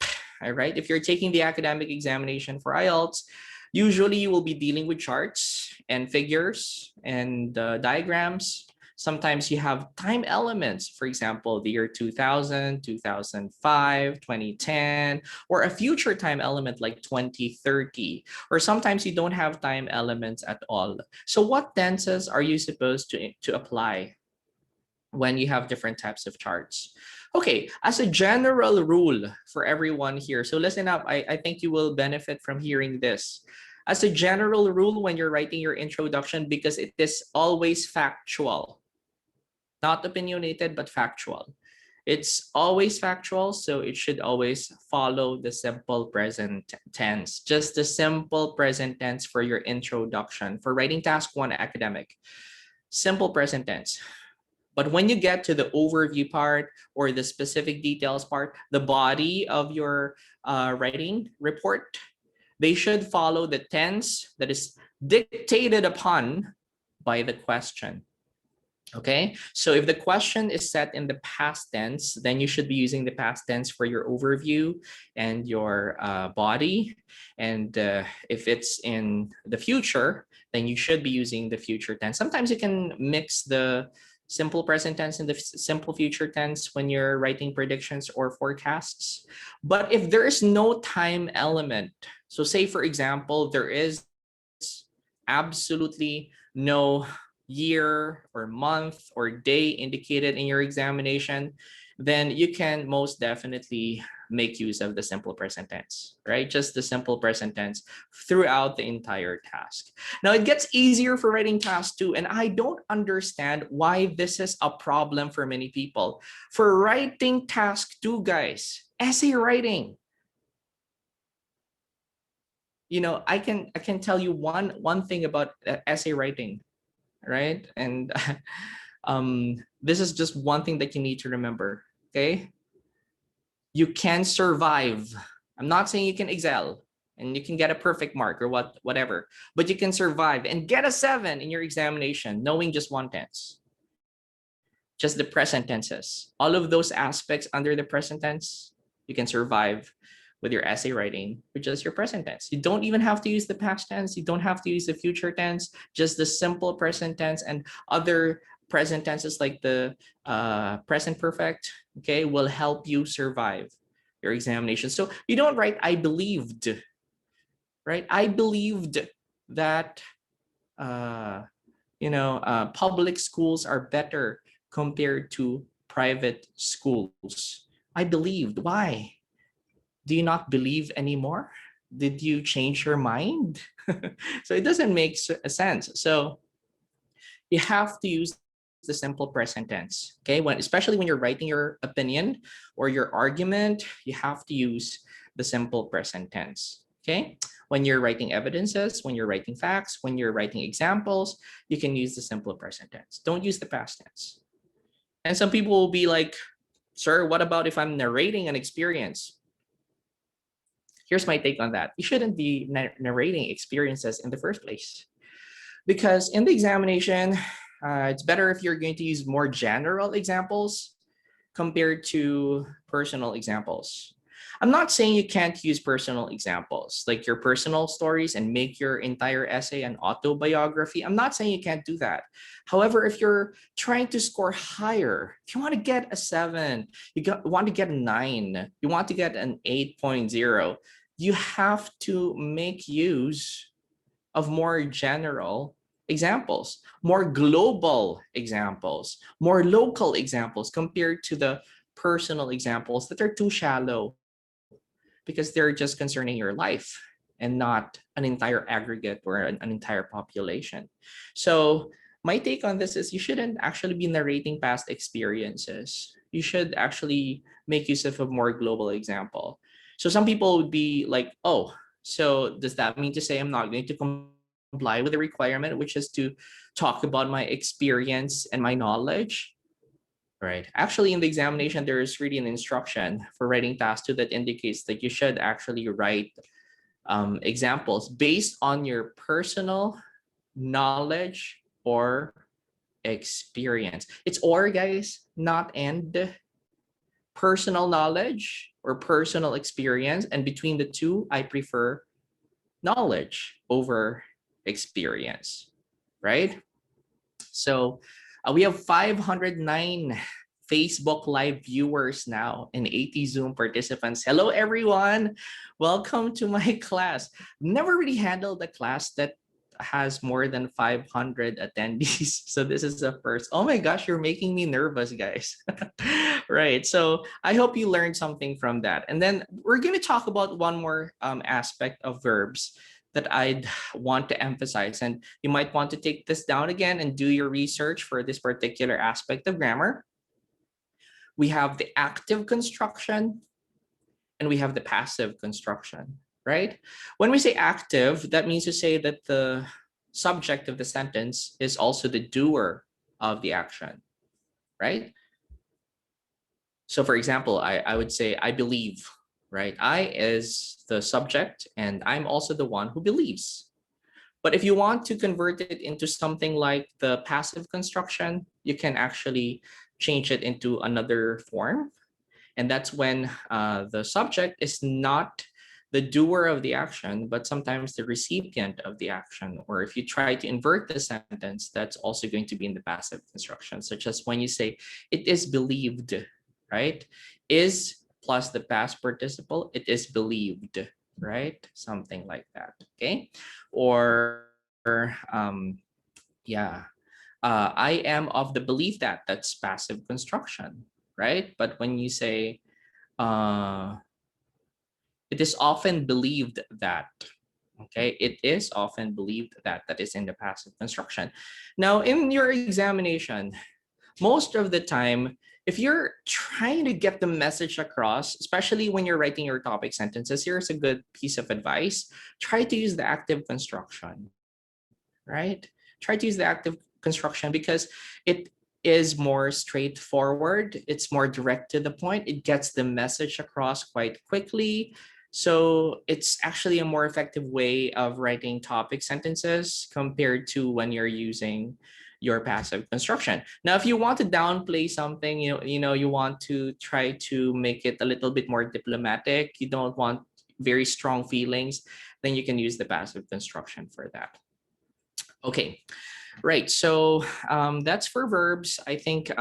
S3: All right. If you're taking the academic examination for IELTS, usually you will be dealing with charts and figures and diagrams. Sometimes you have time elements, for example, the year 2000, 2005, 2010, or a future time element like 2030. Or sometimes you don't have time elements at all. So what tenses are you supposed to apply when you have different types of charts? Okay, as a general rule for everyone here, so listen up, I think you will benefit from hearing this. As a general rule, when you're writing your introduction, because it is always factual, not opinionated, but factual. It's always factual, so it should always follow the simple present tense. Just the simple present tense for your introduction. For writing task one academic, simple present tense. But when you get to the overview part or the specific details part, the body of your writing report, they should follow the tense that is dictated upon by the question. Okay, so if the question is set in the past tense, then you should be using the past tense for your overview and your body. And if it's in the future, then you should be using the future tense. Sometimes you can mix the simple present tense and the simple future tense when you're writing predictions or forecasts. But if there is no time element, so say for example, there is absolutely no year or month or day indicated in your examination, then you can most definitely make use of the simple present tense, right? Just the simple present tense throughout the entire task. Now it gets easier for writing task two, and I don't understand why this is a problem for many people. For writing task two, guys, essay writing, I can tell you one thing about essay writing, right? And this is just one thing that you need to remember. Okay, you can survive. I'm not saying you can excel and you can get a perfect mark or whatever, but you can survive and get a 7 in your examination knowing just one tense, just the present tenses. All of those aspects under the present tense, you can survive with your essay writing with just your present tense. You don't even have to use the past tense. You don't have to use the future tense. Just the simple present tense and other present tenses like the present perfect, okay, will help you survive your examination. So you don't write I believed, right? I believed that public schools are better compared to private schools. I believed. Why? Do you not believe anymore? Did you change your mind? So it doesn't make sense. So you have to use the simple present tense. Okay, especially when you're writing your opinion or your argument, you have to use the simple present tense. Okay, when you're writing evidences, when you're writing facts, when you're writing examples, you can use the simple present tense. Don't use the past tense. And some people will be like, sir, what about if I'm narrating an experience? Here's my take on that. You shouldn't be narrating experiences in the first place. Because in the examination, it's better if you're going to use more general examples compared to personal examples. I'm not saying you can't use personal examples, like your personal stories and make your entire essay an autobiography. I'm not saying you can't do that. However, if you're trying to score higher, if you want to get a 7, want to get a 9, you want to get an 8.0, you have to make use of more general examples, more global examples, more local examples compared to the personal examples that are too shallow because they're just concerning your life and not an entire aggregate or an entire population. So my take on this is you shouldn't actually be narrating past experiences. You should actually make use of a more global example. So some people would be like, oh, so does that mean to say I'm not going to comply with the requirement, which is to talk about my experience and my knowledge? Right. Actually, in the examination, there is really an instruction for writing task 2 that indicates that you should actually write examples based on your personal knowledge or experience. It's or, guys, not and. Personal knowledge or personal experience. And between the two, I prefer knowledge over experience, right? So we have 509 Facebook Live viewers now and 80 Zoom participants. Hello, everyone. Welcome to my class. Never really handled a class that has more than 500 attendees. So this is the first. Oh my gosh, you're making me nervous, guys. Right. So I hope you learned something from that. And then we're going to talk about one more aspect of verbs that I'd want to emphasize. And you might want to take this down again and do your research for this particular aspect of grammar. We have the active construction and we have the passive construction, right? When we say active, that means to say that the subject of the sentence is also the doer of the action, right? So for example, I would say, I believe, right? I is the subject and I'm also the one who believes. But if you want to convert it into something like the passive construction, you can actually change it into another form. And that's when the subject is not the doer of the action, but sometimes the recipient of the action. Or if you try to invert the sentence, that's also going to be in the passive construction, such as when you say, it is believed, right? Is plus the past participle, it is believed, right? Something like that, okay? Or, I am of the belief that, that's passive construction, right? But when you say, uh, it is often believed that, okay, it is often believed that, that is in the passive construction. Now, in your examination, most of the time, if you're trying to get the message across, especially when you're writing your topic sentences, here's a good piece of advice. Try to use the active construction, right? Try to use the active construction because it is more straightforward. It's more direct to the point. It gets the message across quite quickly. So it's actually a more effective way of writing topic sentences compared to when you're using your passive construction. Now, if you want to downplay something, you want to try to make it a little bit more diplomatic, you don't want very strong feelings, then you can use the passive construction for that. Okay, right. So that's for verbs. I think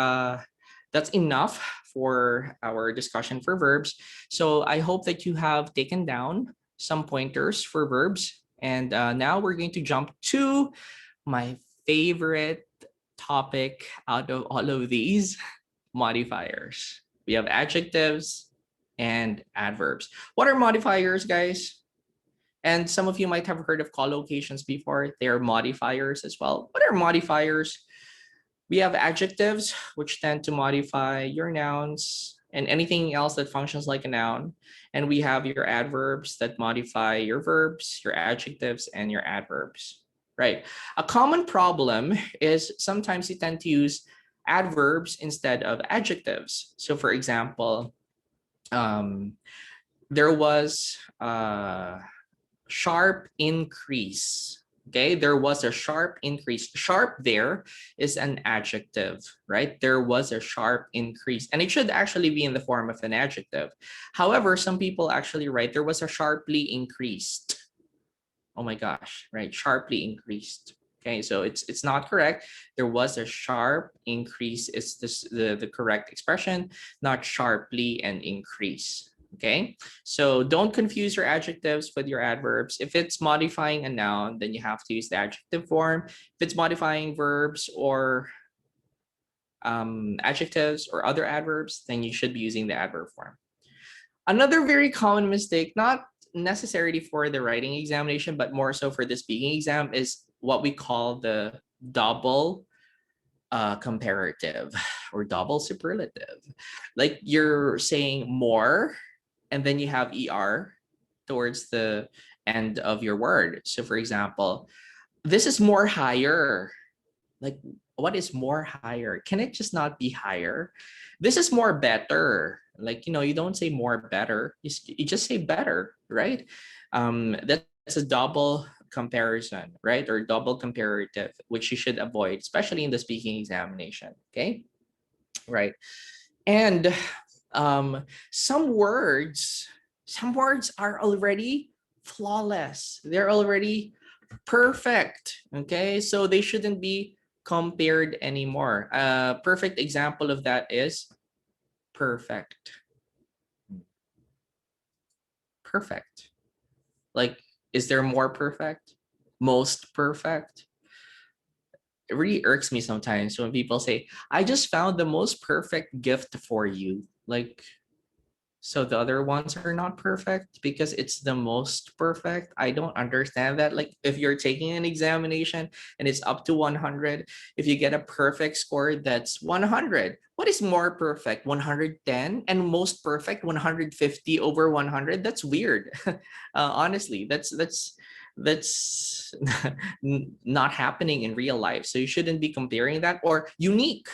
S3: that's enough for our discussion for verbs. So I hope that you have taken down some pointers for verbs. And now we're going to jump to my favorite topic out of all of these, modifiers. We have adjectives and adverbs. What are modifiers, guys? And some of you might have heard of collocations before. They are modifiers as well. What are modifiers? We have adjectives, which tend to modify your nouns and anything else that functions like a noun. And we have your adverbs that modify your verbs, your adjectives, and your adverbs, right? A common problem is sometimes you tend to use adverbs instead of adjectives. So for example, um, there was a sharp increase. Okay, there was a sharp increase. Sharp there is an adjective, right? There was a sharp increase, and it should actually be in the form of an adjective. However, some people actually write there was a sharply increased. Oh my gosh, right? Sharply increased. Okay, so it's not correct. There was a sharp increase. It's this the correct expression, not sharply and increase. Okay, so don't confuse your adjectives with your adverbs. If it's modifying a noun, then you have to use the adjective form. If it's modifying verbs or adjectives or other adverbs, then you should be using the adverb form. Another very common mistake, not necessarily for the writing examination, but more so for the speaking exam, is what we call the double comparative or double superlative. Like you're saying more, and then you have er towards the end of your word. So for example, this is more higher. Like, what is more higher? Can it just not be higher? This is more better. Like, you don't say more better. You just say better, right? That's a double comparison, right? Or double comparative, which you should avoid, especially in the speaking examination. Okay, right? And um, some words, some words are already flawless. They're already perfect. Okay, so they shouldn't be compared anymore. A perfect example of that is perfect. Perfect. Like, is there more perfect? Most perfect? It really irks me sometimes when people say, I just found the most perfect gift for you. Like, so the other ones are not perfect because it's the most perfect. I don't understand that. Like if you're taking an examination and it's up to 100, if you get a perfect score, that's 100. What is more perfect? 110, and most perfect 150 over 100? That's weird. Honestly, that's not happening in real life. So you shouldn't be comparing that. Or unique.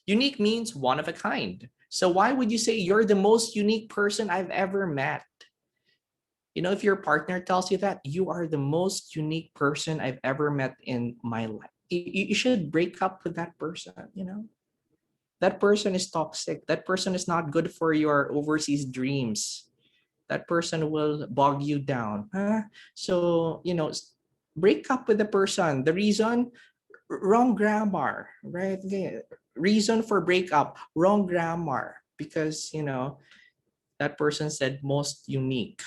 S3: Unique means one of a kind. So why would you say you're the most unique person I've ever met? If your partner tells you that, you are the most unique person I've ever met in my life, you should break up with that person. That person is toxic. That person is not good for your overseas dreams. That person will bog you down. Huh? So, break up with the person. The reason, wrong grammar, right? Okay. Reason for breakup, wrong grammar, because that person said most unique.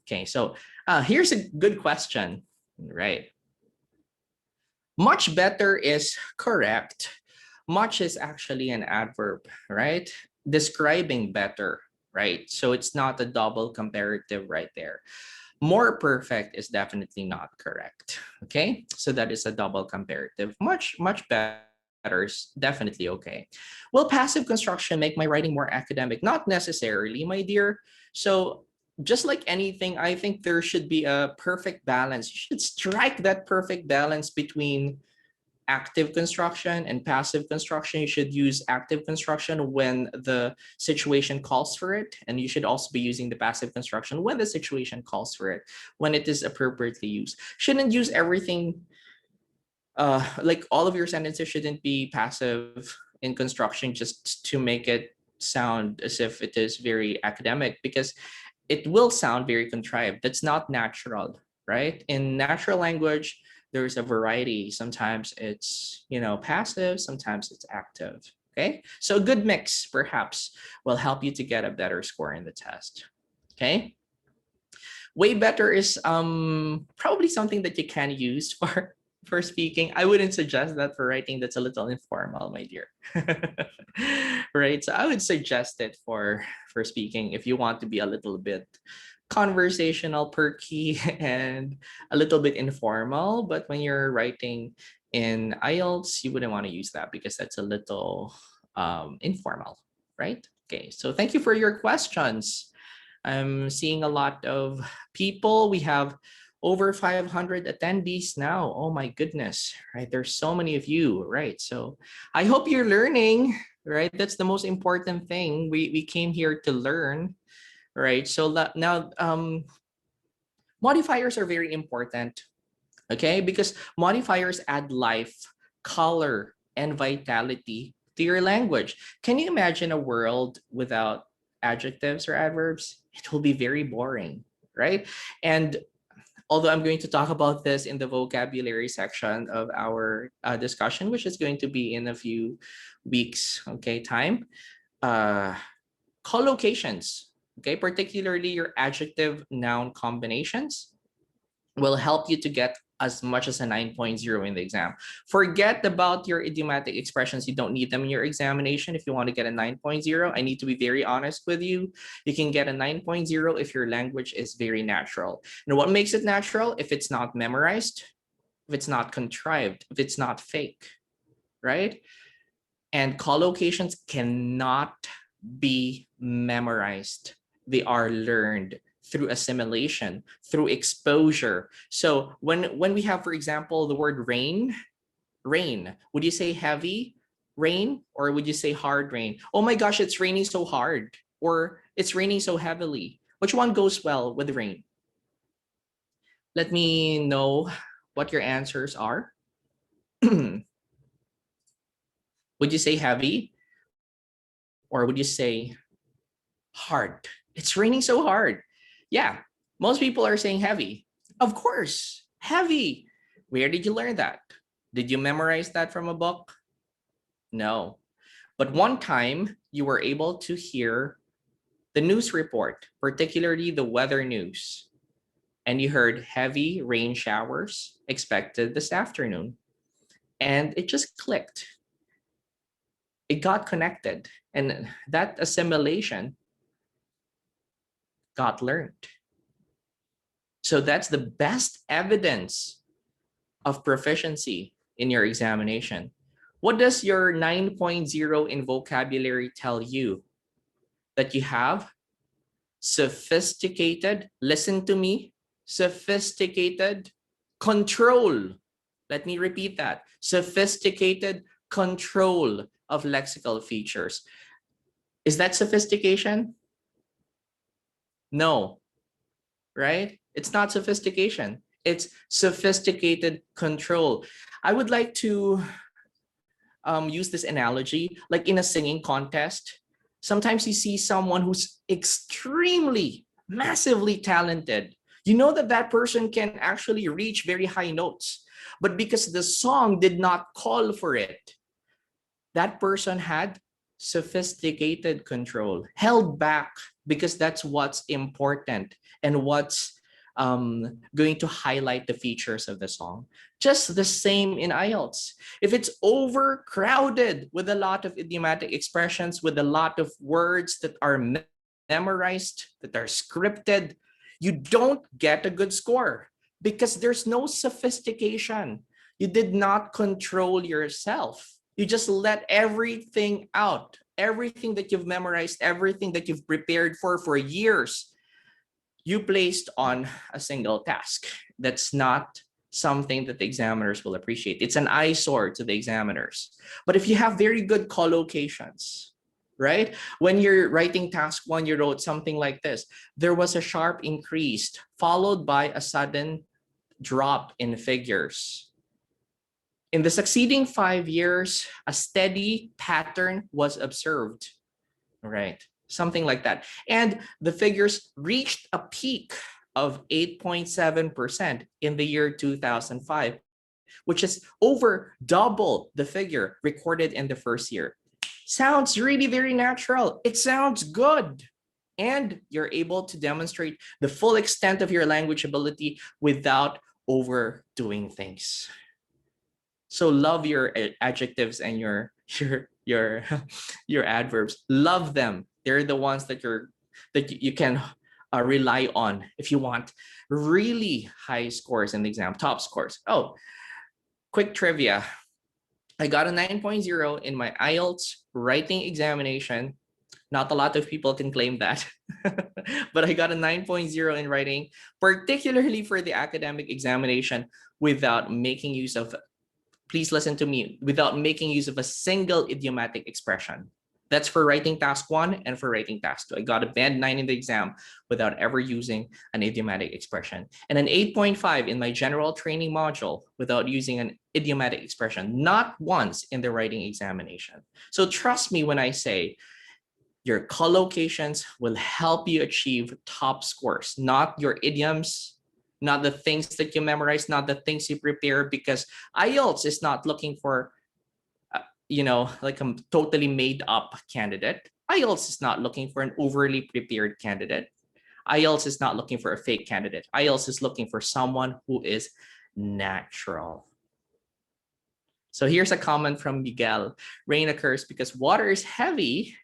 S3: Okay, so here's a good question, right? Much better is correct. Much is actually an adverb, right? Describing better, right? So it's not a double comparative right there. More perfect is definitely not correct. Okay, so that is a double comparative. Much better is definitely okay. Will passive construction make my writing more academic? Not necessarily, my dear. So just like anything, I think there should be a perfect balance. You should strike that perfect balance between active construction and passive construction. You should use active construction when the situation calls for it, and you should also be using the passive construction when the situation calls for it, when it is appropriately used. Shouldn't use everything, like all of your sentences shouldn't be passive in construction just to make it sound as if it is very academic, because it will sound very contrived. That's not natural, right? In natural language, there's a variety. Sometimes it's, passive, sometimes it's active. Okay, so a good mix perhaps will help you to get a better score in the test. Okay, way better is probably something that you can use for speaking. I wouldn't suggest that for writing. That's a little informal, my dear. Right, so I would suggest it for speaking if you want to be a little bit conversational, perky, and a little bit informal. But when you're writing in IELTS, you wouldn't want to use that because that's a little informal, right? Okay, so thank you for your questions. I'm seeing a lot of people. We have over 500 attendees now. Oh my goodness, right? There's so many of you, right? So I hope you're learning, right? That's the most important thing. We came here to learn, right? So now modifiers are very important, okay? Because modifiers add life, color, and vitality to your language. Can you imagine a world without adjectives or adverbs? It will be very boring, right? And although I'm going to talk about this in the vocabulary section of our discussion, which is going to be in a few weeks, okay, time. Uh, Collocations, okay, particularly your adjective noun combinations, will help you to get as much as a 9.0 in the exam. Forget about your idiomatic expressions. You don't need them in your examination. If you want to get a 9.0, I need to be very honest with you. You can get a 9.0 if your language is very natural. And what makes it natural? If it's not memorized, if it's not contrived, if it's not fake, right? And collocations cannot be memorized. They are learned through assimilation, through exposure. So when we have, for example, the word rain, would you say heavy rain or would you say hard rain? Oh my gosh, it's raining so hard, or it's raining so heavily. Which one goes well with rain? Let me know what your answers are. Would you say heavy or would you say hard? It's raining so hard. Yeah, most people are saying heavy. Of course, heavy. Where did you learn that? Did you memorize that from a book? No. But one time you were able to hear the news report, particularly the weather news, and you heard heavy rain showers expected this afternoon. And it just clicked. It got connected. And that assimilation got learned. So that's the best evidence of proficiency in your examination. What does your 9.0 in vocabulary tell you? That you have sophisticated, listen to me, sophisticated control. Let me repeat that. Sophisticated control of lexical features. Is that sophistication? No, right? It's not sophistication. It's sophisticated control. I would like to use this analogy, like in a singing contest. Sometimes you see someone who's extremely, massively talented. You know that that person can actually reach very high notes, but because the song did not call for it, that person had sophisticated control, held back because that's what's important and what's going to highlight the features of the song. Just the same in IELTS. If it's overcrowded with a lot of idiomatic expressions, with a lot of words that are memorized, that are scripted, you don't get a good score because there's no sophistication. You did not control yourself. You just let everything out, everything that you've memorized, everything that you've prepared for years, you placed on a single task. That's not something that the examiners will appreciate. It's an eyesore to the examiners. But if you have very good collocations, right? When you're writing task 1, you wrote something like this. There was a sharp increase followed by a sudden drop in figures. In the succeeding 5 years, a steady pattern was observed, right? Something like that. And the figures reached a peak of 8.7% in the year 2005, which is over double the figure recorded in the first year. sounds really very natural. It sounds good. And you're able to demonstrate the full extent of your language ability without overdoing things. So love your adjectives and your your adverbs. Love them. They're the ones that you can rely on if you want really high scores in the exam, top scores. Oh, quick trivia. I got a 9.0 in my Ielts writing examination. Not a lot of people can claim that, but I got a 9.0 in writing, particularly for the academic examination, without making use of, please listen to me, without making use of a single idiomatic expression. That's for writing task 1 and for writing task 2. I got a band 9 in the exam without ever using an idiomatic expression. And an 8.5 in my general training module without using an idiomatic expression, not once in the writing examination. So trust me when I say your collocations will help you achieve top scores, not your idioms, not the things that you memorize, not the things you prepare, because IELTS is not looking for like a totally made up candidate. IELTS is not looking for an overly prepared candidate. IELTS is not looking for a fake candidate. IELTS is looking for someone who is natural. So here's a comment from Miguel. Rain occurs because water is heavy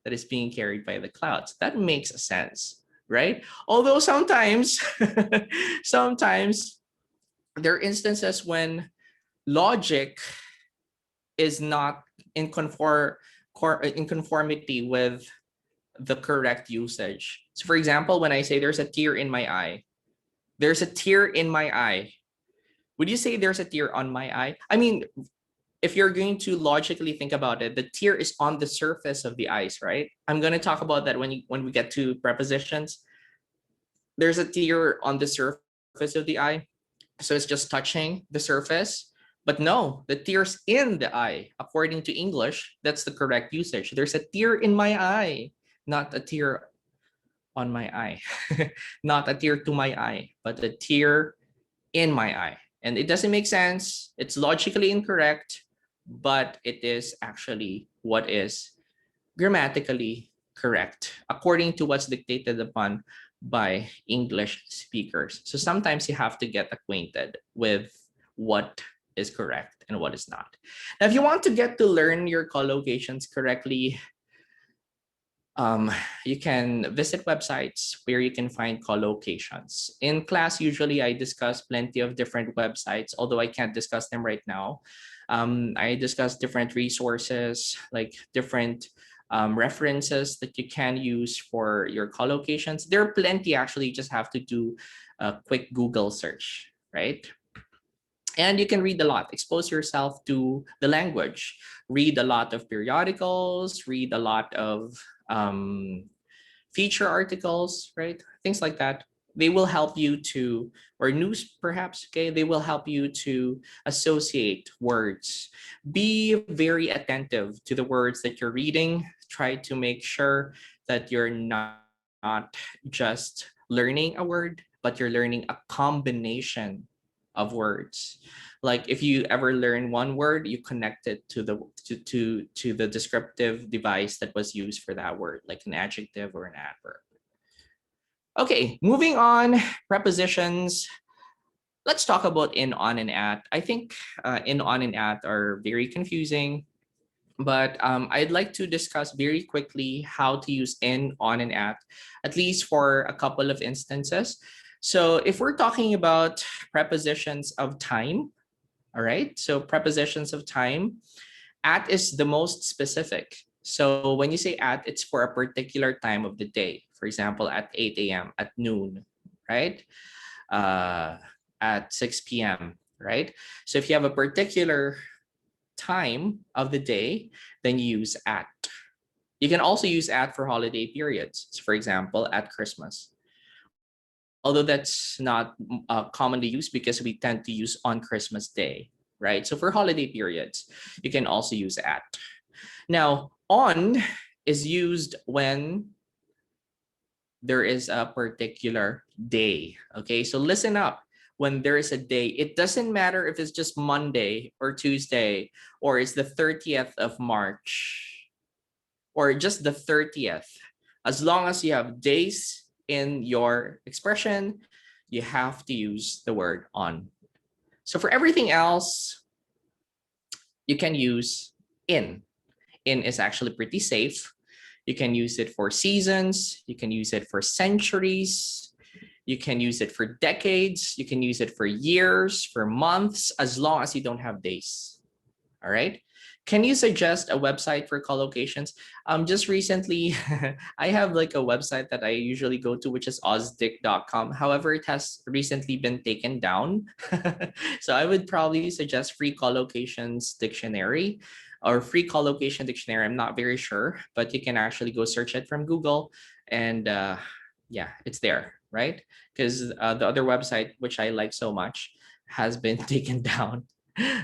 S3: that is being carried by the clouds. That makes sense, right? Although sometimes, sometimes there are instances when logic is not in conformity with the correct usage. So for example, when I say there's a tear in my eye, there's a tear in my eye. Would you say there's a tear on my eye? I mean, if you're going to logically think about it, the tear is on the surface of the eyes, right? I'm going to talk about that when we get to prepositions. There's a tear on the surface of the eye, so it's just touching the surface. But no, the tear's in the eye. According to English, that's the correct usage. There's a tear in my eye, not a tear on my eye. Not a tear to my eye, but a tear in my eye. And it doesn't make sense. It's logically incorrect, but it is actually what is grammatically correct according to what's dictated upon by English speakers. So sometimes you have to get acquainted with what is correct and what is not. Now, if you want to get to learn your collocations correctly, you can visit websites where you can find collocations. In class, usually I discuss plenty of different websites, although I can't discuss them right now. I discuss different resources, like different references that you can use for your collocations. There are plenty, actually. You just have to do a quick Google search, right? And you can read a lot, expose yourself to the language, read a lot of periodicals, read a lot of feature articles, right? Things like that. They will help you to, or news perhaps, okay? They will help you to associate words. Be very attentive to the words that you're reading. Try to make sure that you're not just learning a word, but you're learning a combination of words. Like if you ever learn one word, you connect it to the descriptive device that was used for that word, like an adjective or an adverb. Okay, moving on, prepositions. Let's talk about in, on, and at. I think in, on, and at are very confusing, but I'd like to discuss very quickly how to use in, on, and at least for a couple of instances. So if we're talking about prepositions of time, all right, so prepositions of time, at is the most specific. So when you say at, it's for a particular time of the day. For example, at 8 a.m., at noon, right? At 6 p.m., right? So if you have a particular time of the day, then you use at. You can also use at for holiday periods. So for example, at Christmas. Although that's not commonly used because we tend to use on Christmas Day, right? So for holiday periods, you can also use at. Now, on is used when there is a particular day, okay? So listen up. When there is a day, it doesn't matter if it's just Monday or Tuesday or it's the 30th of March. or just the 30th. As long as you have days in your expression, you have to use the word on. So for everything else, you can use in. In is actually pretty safe. You can use it for seasons. You can use it for centuries. You can use it for decades. You can use it for years, for months, as long as you don't have days. All right. Can you suggest a website for collocations? Just recently, I have like a website that I usually go to, which is ozdic.com. However, it has recently been taken down. So I would probably suggest free collocations dictionary or free collocation dictionary. I'm not very sure, but you can actually go search it from Google, and yeah, it's there, right? Because the other website, which I like so much, has been taken down.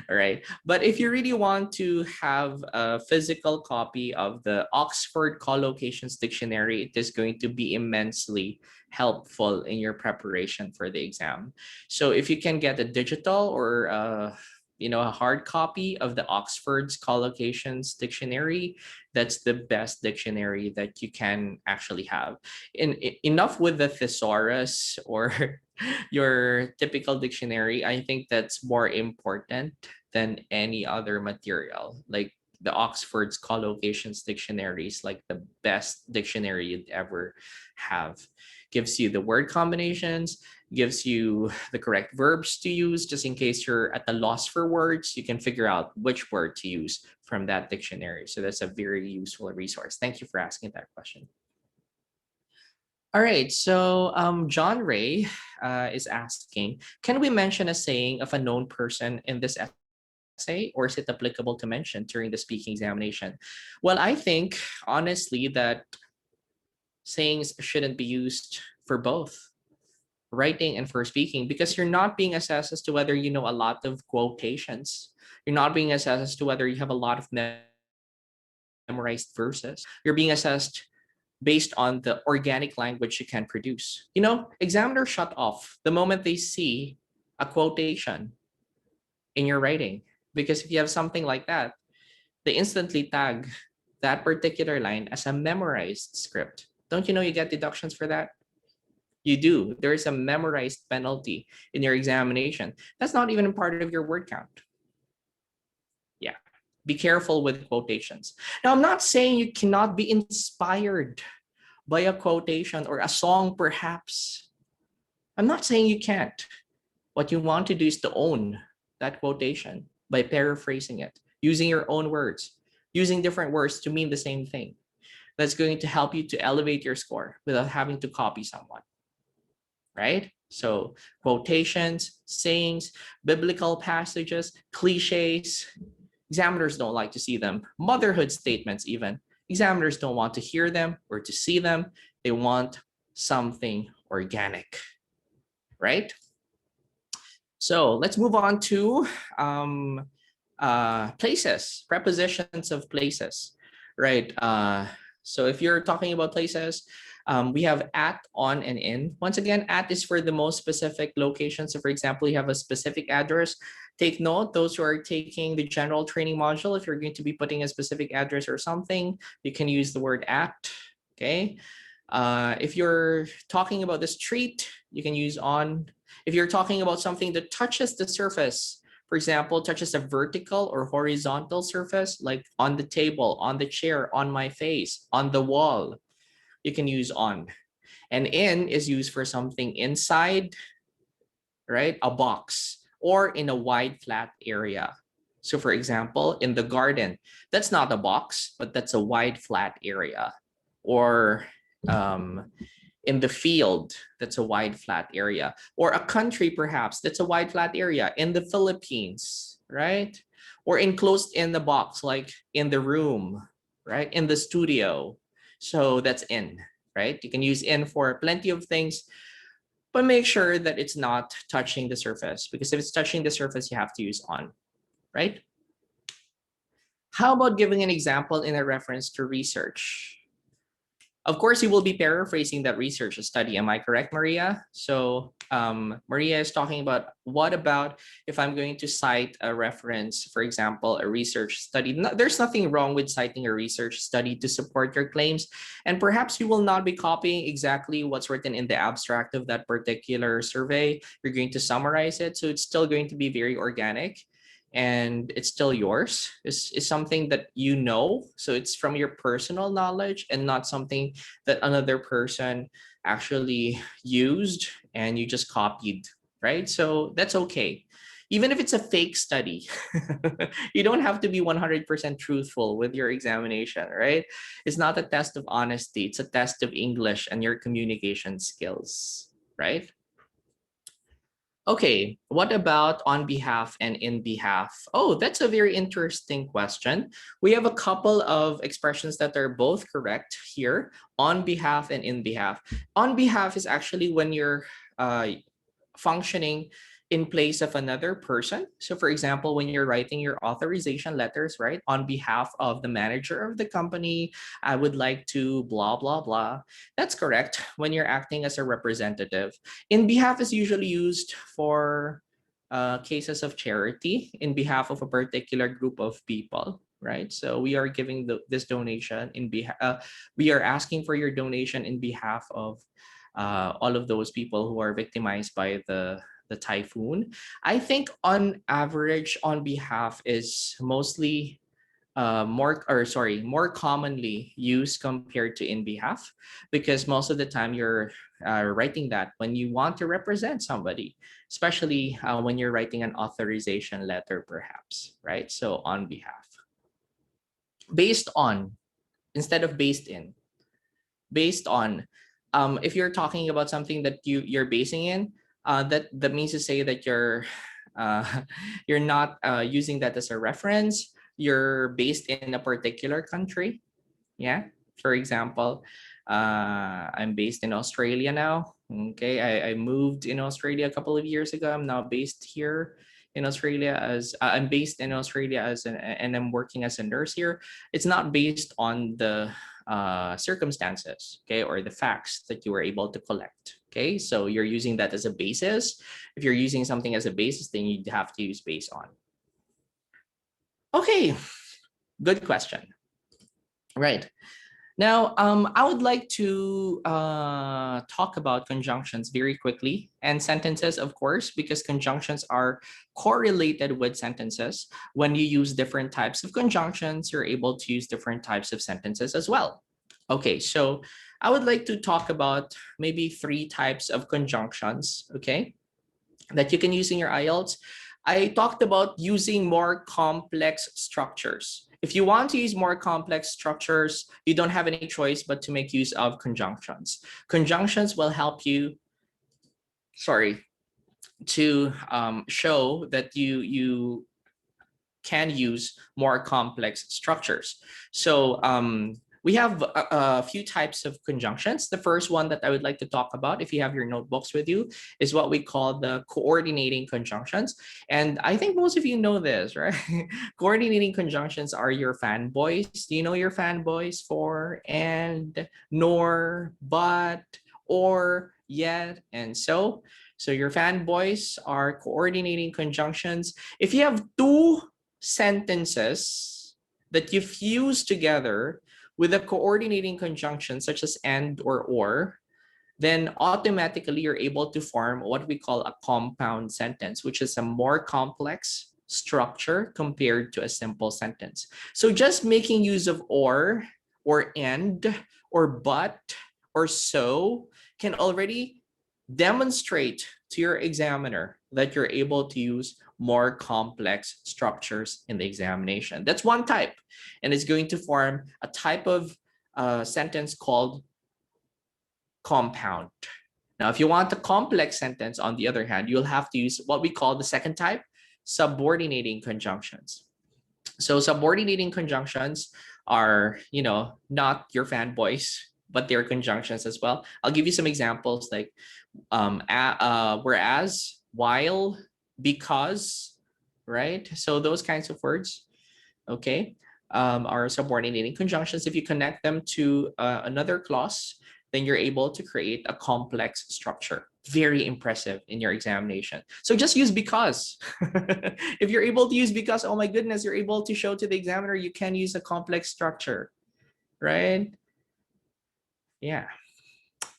S3: All right. But if you really want to have a physical copy of the Oxford Collocations Dictionary, it is going to be immensely helpful in your preparation for the exam. So if you can get a digital or a hard copy of the Oxford's Collocations Dictionary, that's the best dictionary that you can actually have. Enough with the thesaurus or your typical dictionary. I think that's more important than any other material. Like the Oxford's Collocations Dictionary is like the best dictionary you'd ever have. Gives you the word combinations, gives you the correct verbs to use, just in case you're at a loss for words, you can figure out which word to use from that dictionary. So that's a very useful resource. Thank you for asking that question. All right, so John Ray is asking, can we mention a saying of a known person in this essay, or is it applicable to mention during the speaking examination? Well, I think, honestly, that sayings shouldn't be used for both writing and for speaking, because you're not being assessed as to whether you know a lot of quotations. You're not being assessed as to whether you have a lot of memorized verses. You're being assessed based on the organic language you can produce. Examiners shut off the moment they see a quotation in your writing, because if you have something like that, they instantly tag that particular line as a memorized script. Don't you know you get deductions for that? You do. There is a memorized penalty in your examination. That's not even a part of your word count. Yeah. Be careful with quotations. Now, I'm not saying you cannot be inspired by a quotation or a song, perhaps. I'm not saying you can't. What you want to do is to own that quotation by paraphrasing it, using your own words, using different words to mean the same thing. That's going to help you to elevate your score without having to copy someone, right? So quotations, sayings, biblical passages, cliches, examiners don't like to see them. Motherhood statements even. Examiners don't want to hear them or to see them. They want something organic, right? So let's move on to places, prepositions of places, right? So if you're talking about places, we have at, on, and in. Once again, at is for the most specific location. So for example, you have a specific address. Take note, those who are taking the general training module, if you're going to be putting a specific address or something, you can use the word at, okay? If you're talking about the street, you can use on. If you're talking about something that touches the surface, for example, touches a vertical or horizontal surface, like on the table, on the chair, on my face, on the wall, you can use on. And in is used for something inside, right? A box, or in a wide flat area. So for example, in the garden, that's not a box, but that's a wide flat area. Or in the field, that's a wide flat area. Or a country, perhaps, that's a wide flat area. In the Philippines, right? Or enclosed in the box, like in the room, right? In the studio. So that's in, right? You can use in for plenty of things, but make sure that it's not touching the surface, because if it's touching the surface, you have to use on, right? How about giving an example in a reference to research? Of course, you will be paraphrasing that research study. Am I correct, Maria? So Maria is talking about, what about if I'm going to cite a reference, for example, a research study? No, there's nothing wrong with citing a research study to support your claims. And perhaps you will not be copying exactly what's written in the abstract of that particular survey. You're going to summarize it. So it's still going to be very organic and it's still yours. It's something that you know. So it's from your personal knowledge and not something that another person actually used and you just copied, right? So that's okay. Even if it's a fake study, you don't have to be 100% truthful with your examination, right? It's not a test of honesty, it's a test of English and your communication skills, right? Okay, what about on behalf and in behalf? Oh, that's a very interesting question. We have a couple of expressions that are both correct here, on behalf and in behalf. On behalf is actually when you're functioning in place of another person. So for example, when you're writing your authorization letters, right, on behalf of the manager of the company, I would like to blah, blah, blah. That's correct when you're acting as a representative. In behalf is usually used for cases of charity in behalf of a particular group of people, right? So we are giving this donation in behalf, we are asking for your donation in behalf of all of those people who are victimized by the typhoon. I think on average, on behalf is mostly more commonly used compared to in behalf, because most of the time you're writing that when you want to represent somebody, especially when you're writing an authorization letter, perhaps, right? So on behalf, based on instead of based in, based on. If you're talking about something that you're basing in, that means to say that uh, you're not using that as a reference. You're based in a particular country. Yeah. For example, I'm based in Australia now. Okay, I moved in Australia a couple of years ago. I'm now based here in Australia as I'm based in Australia and I'm working as a nurse here. It's not based on the circumstances, okay, or the facts that you were able to collect. Okay, so you're using that as a basis. If you're using something as a basis, then you'd have to use based on. Okay, good question. Right. Now, I would like to talk about conjunctions very quickly and sentences, of course, because conjunctions are correlated with sentences. When you use different types of conjunctions, you're able to use different types of sentences as well. Okay, so I would like to talk about maybe 3 types of conjunctions, okay, that you can use in your IELTS. I talked about using more complex structures. If you want to use more complex structures, you don't have any choice but to make use of conjunctions. Conjunctions will help you, to show that you can use more complex structures. So we have a few types of conjunctions. The first one that I would like to talk about, if you have your notebooks with you, is what we call the coordinating conjunctions. And I think most of you know this, right? Coordinating conjunctions are your fanboys. Do you know your fanboys? For, and, nor, but, or, yet, and so. So your fanboys are coordinating conjunctions. If you have 2 sentences that you fuse together with a coordinating conjunction such as and or, then automatically you're able to form what we call a compound sentence, which is a more complex structure compared to a simple sentence. So just making use of or and, or but, or so can already demonstrate to your examiner that you're able to use more complex structures in the examination. That's one type, and it's going to form a type of sentence called compound. Now, if you want a complex sentence, on the other hand, you'll have to use what we call the second type, subordinating conjunctions. So subordinating conjunctions are, not your fanboys, but they're conjunctions as well. I'll give you some examples like whereas, while, because, right? So those kinds of words, okay, are subordinating conjunctions. If you connect them to another clause, then you're able to create a complex structure. very impressive in your examination. So just use because. If you're able to use because, oh my goodness, you're able to show to the examiner you can use a complex structure, right? Yeah.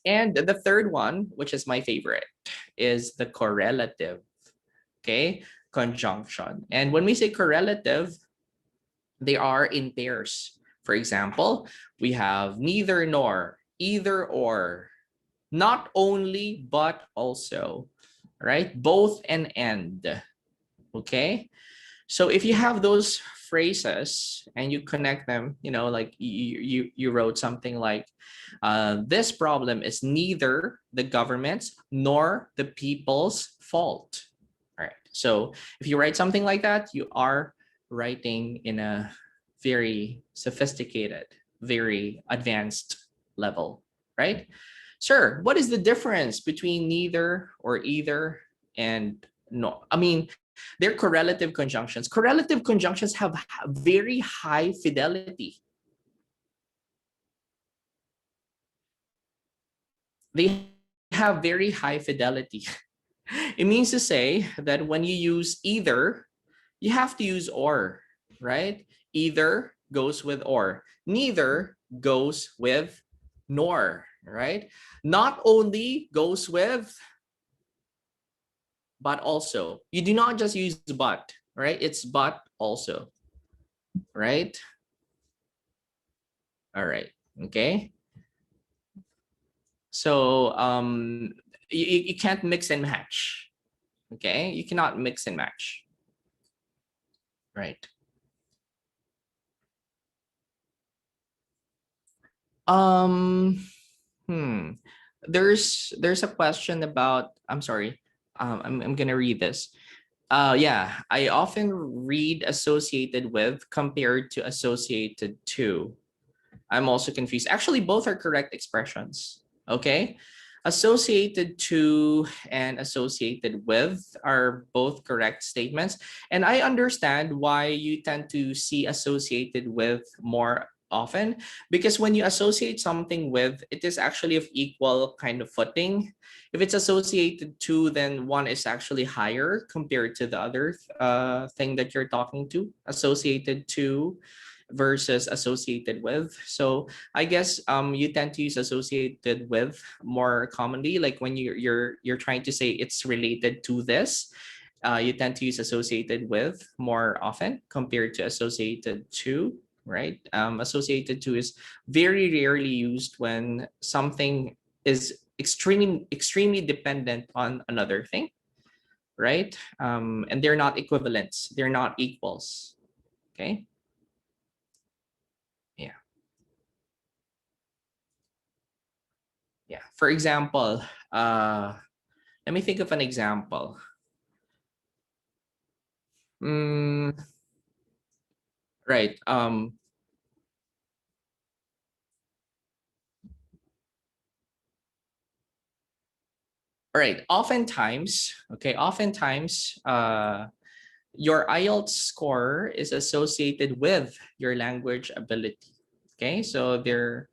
S3: And the third one, which is my favorite, is the correlative, okay, conjunction. And when we say correlative, they are in pairs. For example, we have neither nor, either or, not only, but also, right? Both and, okay? So if you have those phrases and you connect them, like you wrote something like, this problem is neither the government's nor the people's fault. All right. So if you write something like that, you are writing in a very sophisticated, very advanced level, right? Sir, what is the difference between neither or either and no? I mean, they're correlative conjunctions. Correlative conjunctions have very high fidelity. They have very high fidelity. It means to say that when you use either, you have to use or, right? Either goes with or. Neither goes with nor, right? Not only goes with, but also. You do not just use but, right? It's but also, right? All right. Okay. So you can't mix and match. Okay. You cannot mix and match. Right. Um hmm. There's a question about, I'm sorry. I'm gonna read this. Yeah, I often read associated with compared to associated to. I'm also confused. Actually, both are correct expressions. Okay. Associated to and associated with are both correct statements. And I understand why you tend to see associated with more often, because when you associate something with, it is actually of equal kind of footing. If it's associated to, then one is actually higher compared to the other thing that you're talking to. Associated to versus associated with. So I guess you tend to use associated with more commonly, like when you're trying to say it's related to this. You tend to use associated with more often compared to associated to, right? Associated to is very rarely used when something is extremely dependent on another thing, right? And they're not equivalents, they're not equals. Okay. Yeah. Yeah. For example, let me think of an example. Mm, right. All right. Oftentimes, okay, oftentimes, your IELTS score is associated with your language ability. Okay, so they're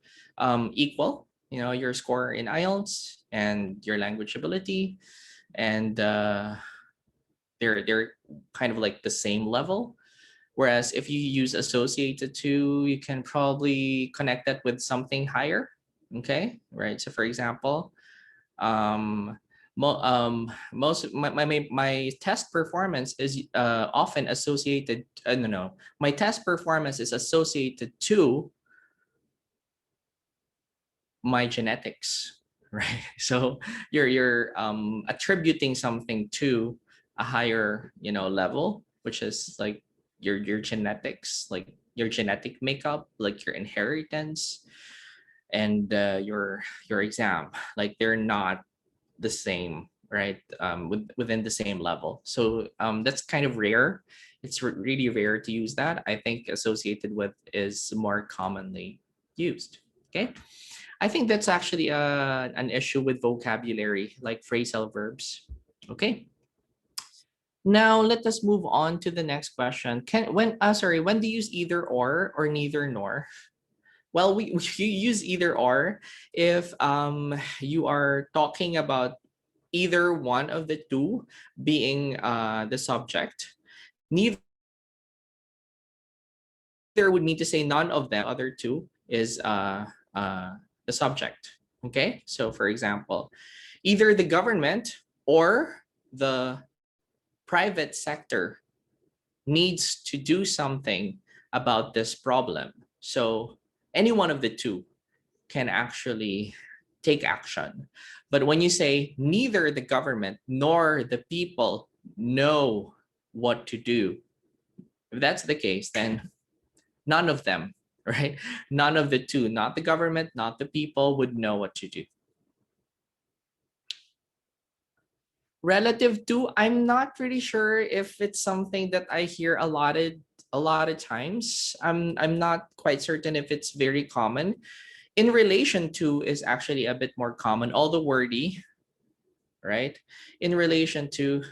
S3: equal. Your score in IELTS and your language ability, and they're kind of like the same level. Whereas if you use associated to, you can probably connect that with something higher. Okay, right. So for example, um, most my test performance is often associated. No, my test performance is associated to my genetics, right? So you're attributing something to a higher level, which is like your genetics, like your genetic makeup, like your inheritance, and your exam, like they're not the same, right? Within the same level. So that's kind of rare. It's really rare to use that. I think associated with is more commonly used. Okay. I think that's actually an issue with vocabulary, like phrasal verbs. Okay. Now let us move on to the next question. When do you use either or neither nor? Well, we you use either or if you are talking about either one of the two being the subject. Neither would mean to say none of them being the subject. The other two is the subject. Okay, so for example, either the government or the private sector needs to do something about this problem. So any one of the two can actually take action. But when you say neither the government nor the people know what to do, if that's the case, then none of them, right? None of the two, not the government, not the people, would know what to do. Relative to, I'm not really sure if it's something that I hear a lot of times. I'm not quite certain if it's very common. In relation to is actually a bit more common, although wordy, right? In relation to,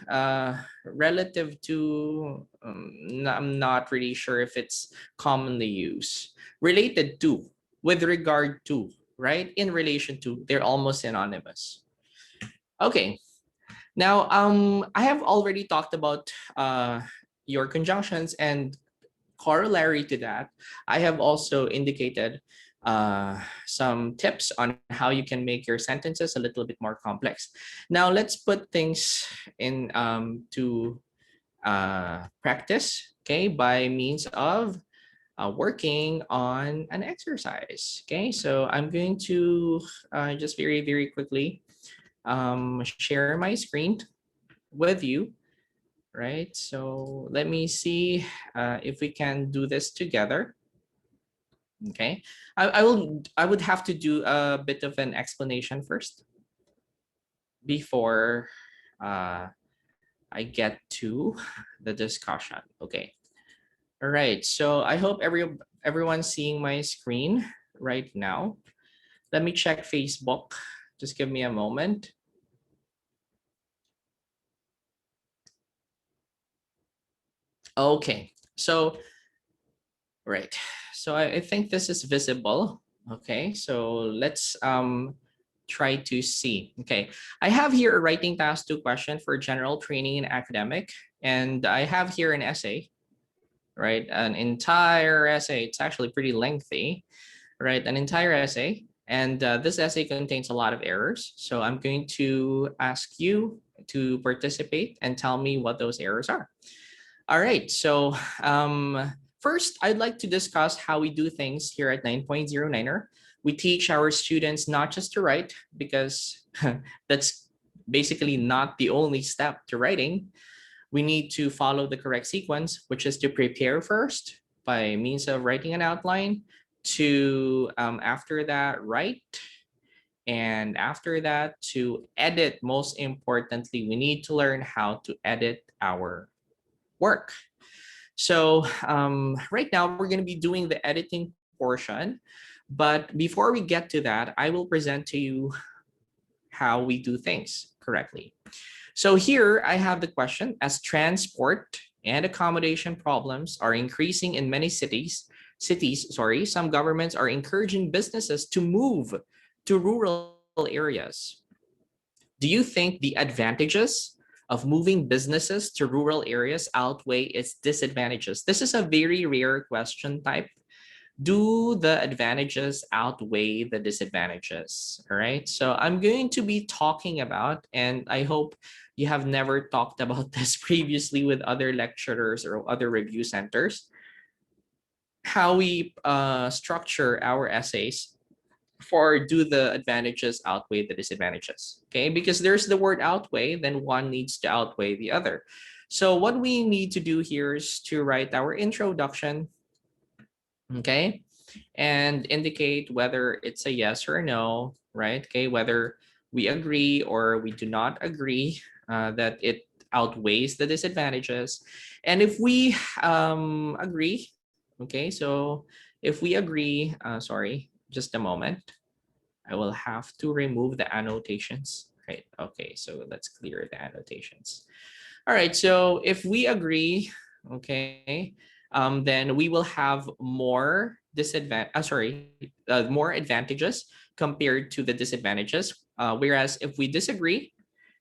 S3: relative to, I'm not really sure if it's commonly used. Related to, with regard to, right? In relation to, they're almost synonymous. Okay. Now, I have already talked about your conjunctions, and corollary to that, I have also indicated some tips on how you can make your sentences a little bit more complex. Now, let's put things in to practice, okay, by means of working on an exercise. Okay, so I'm going to just very, very quickly share my screen with you, right? So let me see if we can do this together. Okay, I would have to do a bit of an explanation first before uh, I get to the discussion. Okay, all right. So I hope everyone's seeing my screen right now. Let me check Facebook. Just give me a moment. Okay, so right. So I think this is visible. Okay, so let's try to see. Okay, I have here a writing task 2 question for general training and academic, and I have here an essay, right? An entire essay. It's actually pretty lengthy, right? An entire essay, and this essay contains a lot of errors. So I'm going to ask you to participate and tell me what those errors are. All right, so first, I'd like to discuss how we do things here at 9.09er. We teach our students not just to write, because that's basically not the only step to writing. We need to follow the correct sequence, which is to prepare first by means of writing an outline, to after that, write, and after that, to edit. Most importantly, we need to learn how to edit our work. So right now we're going to be doing the editing portion. But before we get to that, I will present to you how we do things correctly. So here I have the question: as transport and accommodation problems are increasing in many cities, some governments are encouraging businesses to move to rural areas. Do you think the advantages of moving businesses to rural areas outweigh its disadvantages? This is a very rare question type. Do the advantages outweigh the disadvantages? All right. So I'm going to be talking about, and I hope you have never talked about this previously with other lecturers or other review centers, how we structure our essays for do the advantages outweigh the disadvantages. Okay, because there's the word outweigh, then one needs to outweigh the other. So what we need to do here is to write our introduction, okay, and indicate whether it's a yes or a no, right? Okay, whether we agree or we do not agree that it outweighs the disadvantages. And if we agree, okay, so if we agree, sorry, just a moment, I will have to remove the annotations. Right. Okay. So let's clear the annotations. All right. So if we agree, okay, then we will have more advantages compared to the disadvantages. Whereas if we disagree,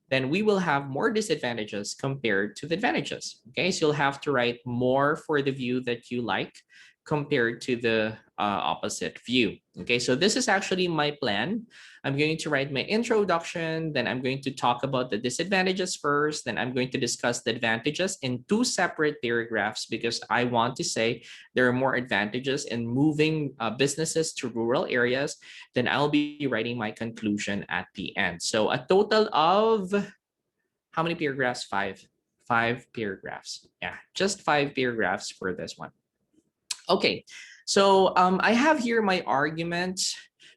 S3: then we will have more disadvantages compared to the advantages. Okay, so you'll have to write more for the view that you like compared to the opposite view. Okay, so this is actually my plan. I'm going to write my introduction, then I'm going to talk about the disadvantages first, then I'm going to discuss the advantages in two separate paragraphs because I want to say there are more advantages in moving businesses to rural areas. Then I'll be writing my conclusion at the end. So a total of how many paragraphs? Five paragraphs. Yeah, just 5 paragraphs for this one. Okay, so I have here my argument.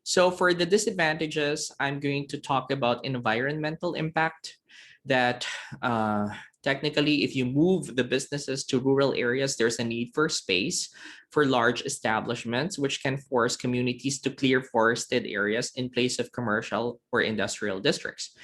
S3: So for the disadvantages, I'm going to talk about environmental impact that technically, if you move the businesses to rural areas, there's a need for space for large establishments, which can force communities to clear forested areas in place of commercial or industrial districts.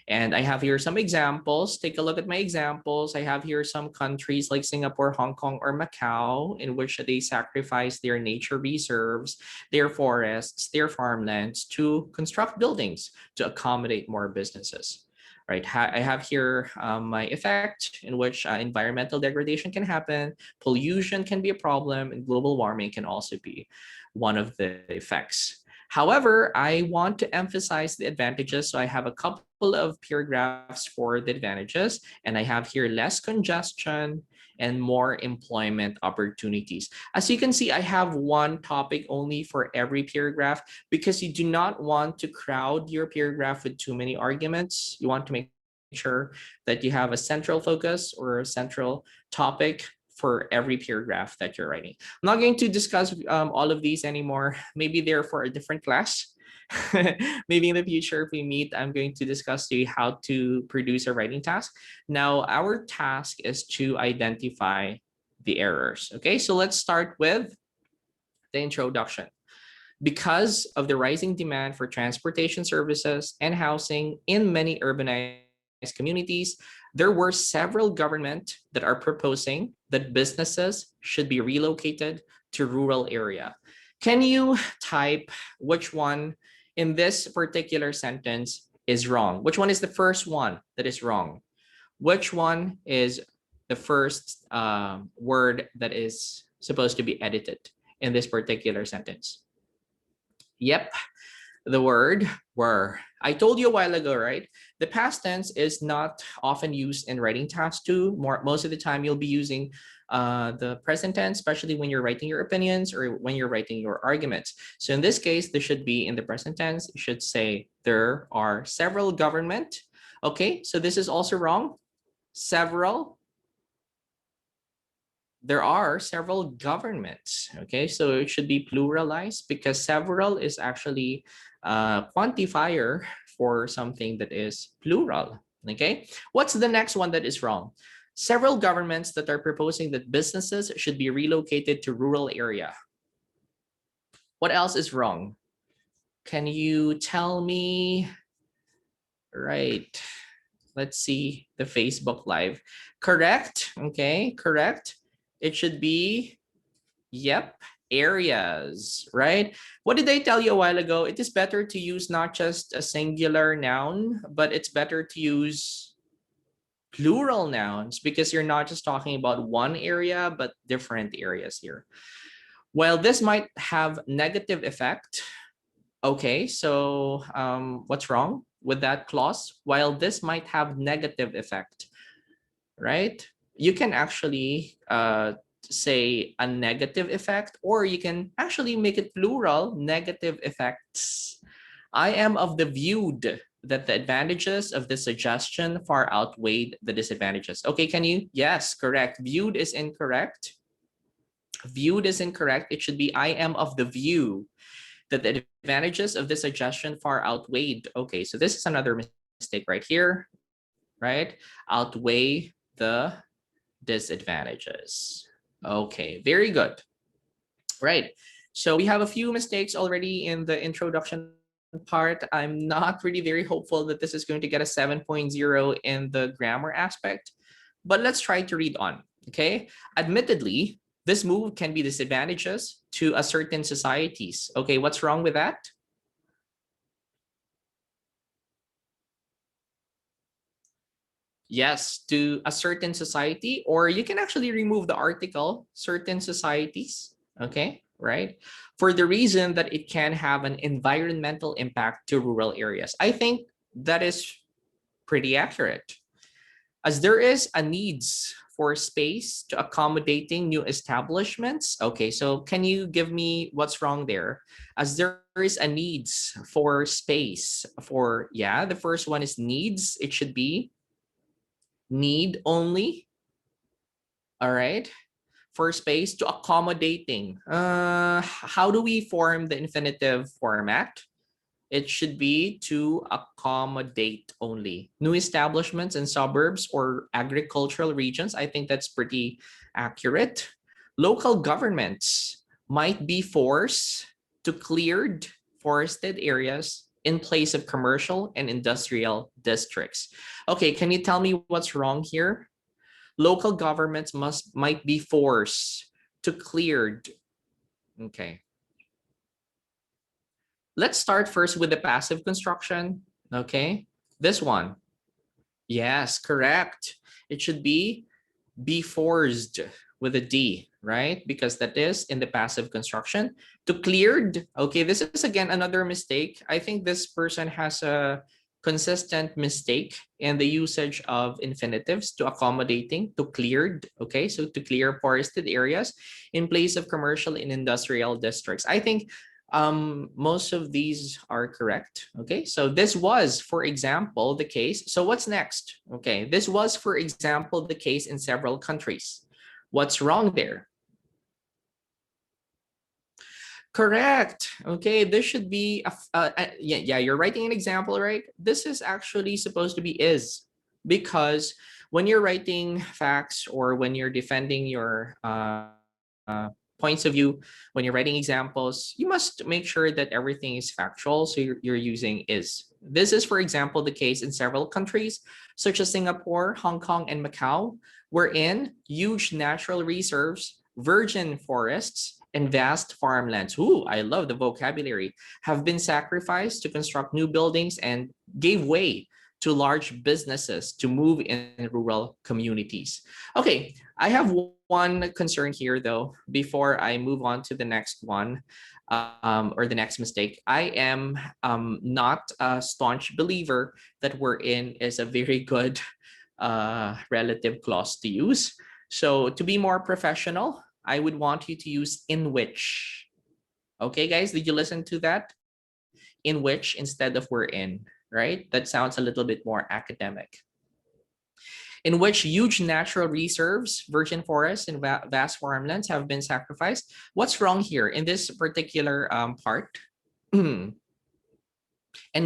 S3: And I have here some examples. Take a look at my examples. I have here some countries like Singapore, Hong Kong, or Macau, in which they sacrifice their nature reserves, their forests, their farmlands to construct buildings to accommodate more businesses. Right. I have here my effect in which environmental degradation can happen, pollution can be a problem, and global warming can also be one of the effects. However, I want to emphasize the advantages. So I have a couple of paragraphs for the advantages, and I have here less congestion and more employment opportunities. As you can see, I have one topic only for every paragraph because you do not want to crowd your paragraph with too many arguments. You want to make sure that you have a central focus or a central topic for every paragraph that you're writing. I'm not going to discuss all of these anymore. Maybe they're for a different class. Maybe in the future, if we meet, I'm going to discuss to you how to produce a writing task. Now, our task is to identify the errors. Okay, so let's start with the introduction. Because of the rising demand for transportation services and housing in many urbanized communities, there were several governments that are proposing that businesses should be relocated to rural area. Can you type which one in this particular sentence is wrong? Which one is the first one that is wrong? Which one is the first word that is supposed to be edited in this particular sentence? Yep, the word were. I told you a while ago, right? The past tense is not often used in writing tasks too. Most of the time, you'll be using the present tense, especially when you're writing your opinions or when you're writing your arguments. So in this case, this should be in the present tense. You should say there are several government. Okay, so this is also wrong. Several. There are several governments. Okay, so it should be pluralized because several is actually a quantifier for something that is plural. Okay, what's the next one that is wrong? Several governments that are proposing that businesses should be relocated to rural area. What else is wrong? Can you tell me? Right. Let's see the Facebook Live. Correct. Okay, correct. It should be, yep, areas, right? What did I tell you a while ago? It is better to use not just a singular noun, but it's better to use plural nouns because you're not just talking about one area, but different areas here. While this might have negative effect, okay, so what's wrong with that clause? While this might have negative effect, right? You can actually say a negative effect, or you can actually make it plural, negative effects. I am of the viewed that the advantages of this suggestion far outweighed the disadvantages. Okay, can you? Yes, correct. Viewed is incorrect. Viewed is incorrect. It should be I am of the view that the advantages of this suggestion far outweighed. Okay, so this is another mistake right here, right? Outweigh the disadvantages. Okay, very good. Right. So we have a few mistakes already in the introduction part. I'm not really very hopeful that this is going to get a 7.0 in the grammar aspect, but let's try to read on. Okay. Admittedly, this move can be disadvantageous to a certain societies. Okay, what's wrong with that? Yes, to a certain society, or you can actually remove the article, certain societies, okay, right? For the reason that it can have an environmental impact to rural areas. I think that is pretty accurate. As there is a needs for space to accommodating new establishments. Okay, so can you give me what's wrong there? As there is a needs for space for, yeah, the first one is needs. It should be need only. All right. For space to accommodating. How do we form the infinitive format? It should be to accommodate only. New establishments in suburbs or agricultural regions. I think that's pretty accurate. Local governments might be forced to cleared forested areas in place of commercial and industrial districts. Okay, can you tell me what's wrong here? Local governments might be forced to cleared. Okay. Let's start first with the passive construction. Okay. This one. Yes, correct. It should be forced with a D, right? Because that is in the passive construction. To cleared. Okay, this is again another mistake. I think this person has a consistent mistake in the usage of infinitives to accommodating, to cleared. Okay, so to clear forested areas in place of commercial and industrial districts. I think most of these are correct. Okay, so this was, for example, the case. So what's next? Okay, this was, for example, the case in several countries. What's wrong there? Correct. Okay, this should be yeah, you're writing an example, right? This is actually supposed to be is, because when you're writing facts or when you're defending your points of view, when you're writing examples, you must make sure that everything is factual. So you're using is. This is, for example, the case in several countries, such as Singapore, Hong Kong, and Macau, wherein huge natural reserves, virgin forests, and vast farmlands, ooh, I love the vocabulary, have been sacrificed to construct new buildings and gave way to large businesses to move in rural communities. Okay, I have one concern here though, before I move on to the next one, or the next mistake. I am not a staunch believer that we're in is a very good relative clause to use. So to be more professional, I would want you to use in which. Okay, guys, did you listen to that? In which instead of we're in, right? That sounds a little bit more academic. In which huge natural reserves, virgin forests, and vast farmlands have been sacrificed. What's wrong here in this particular part? And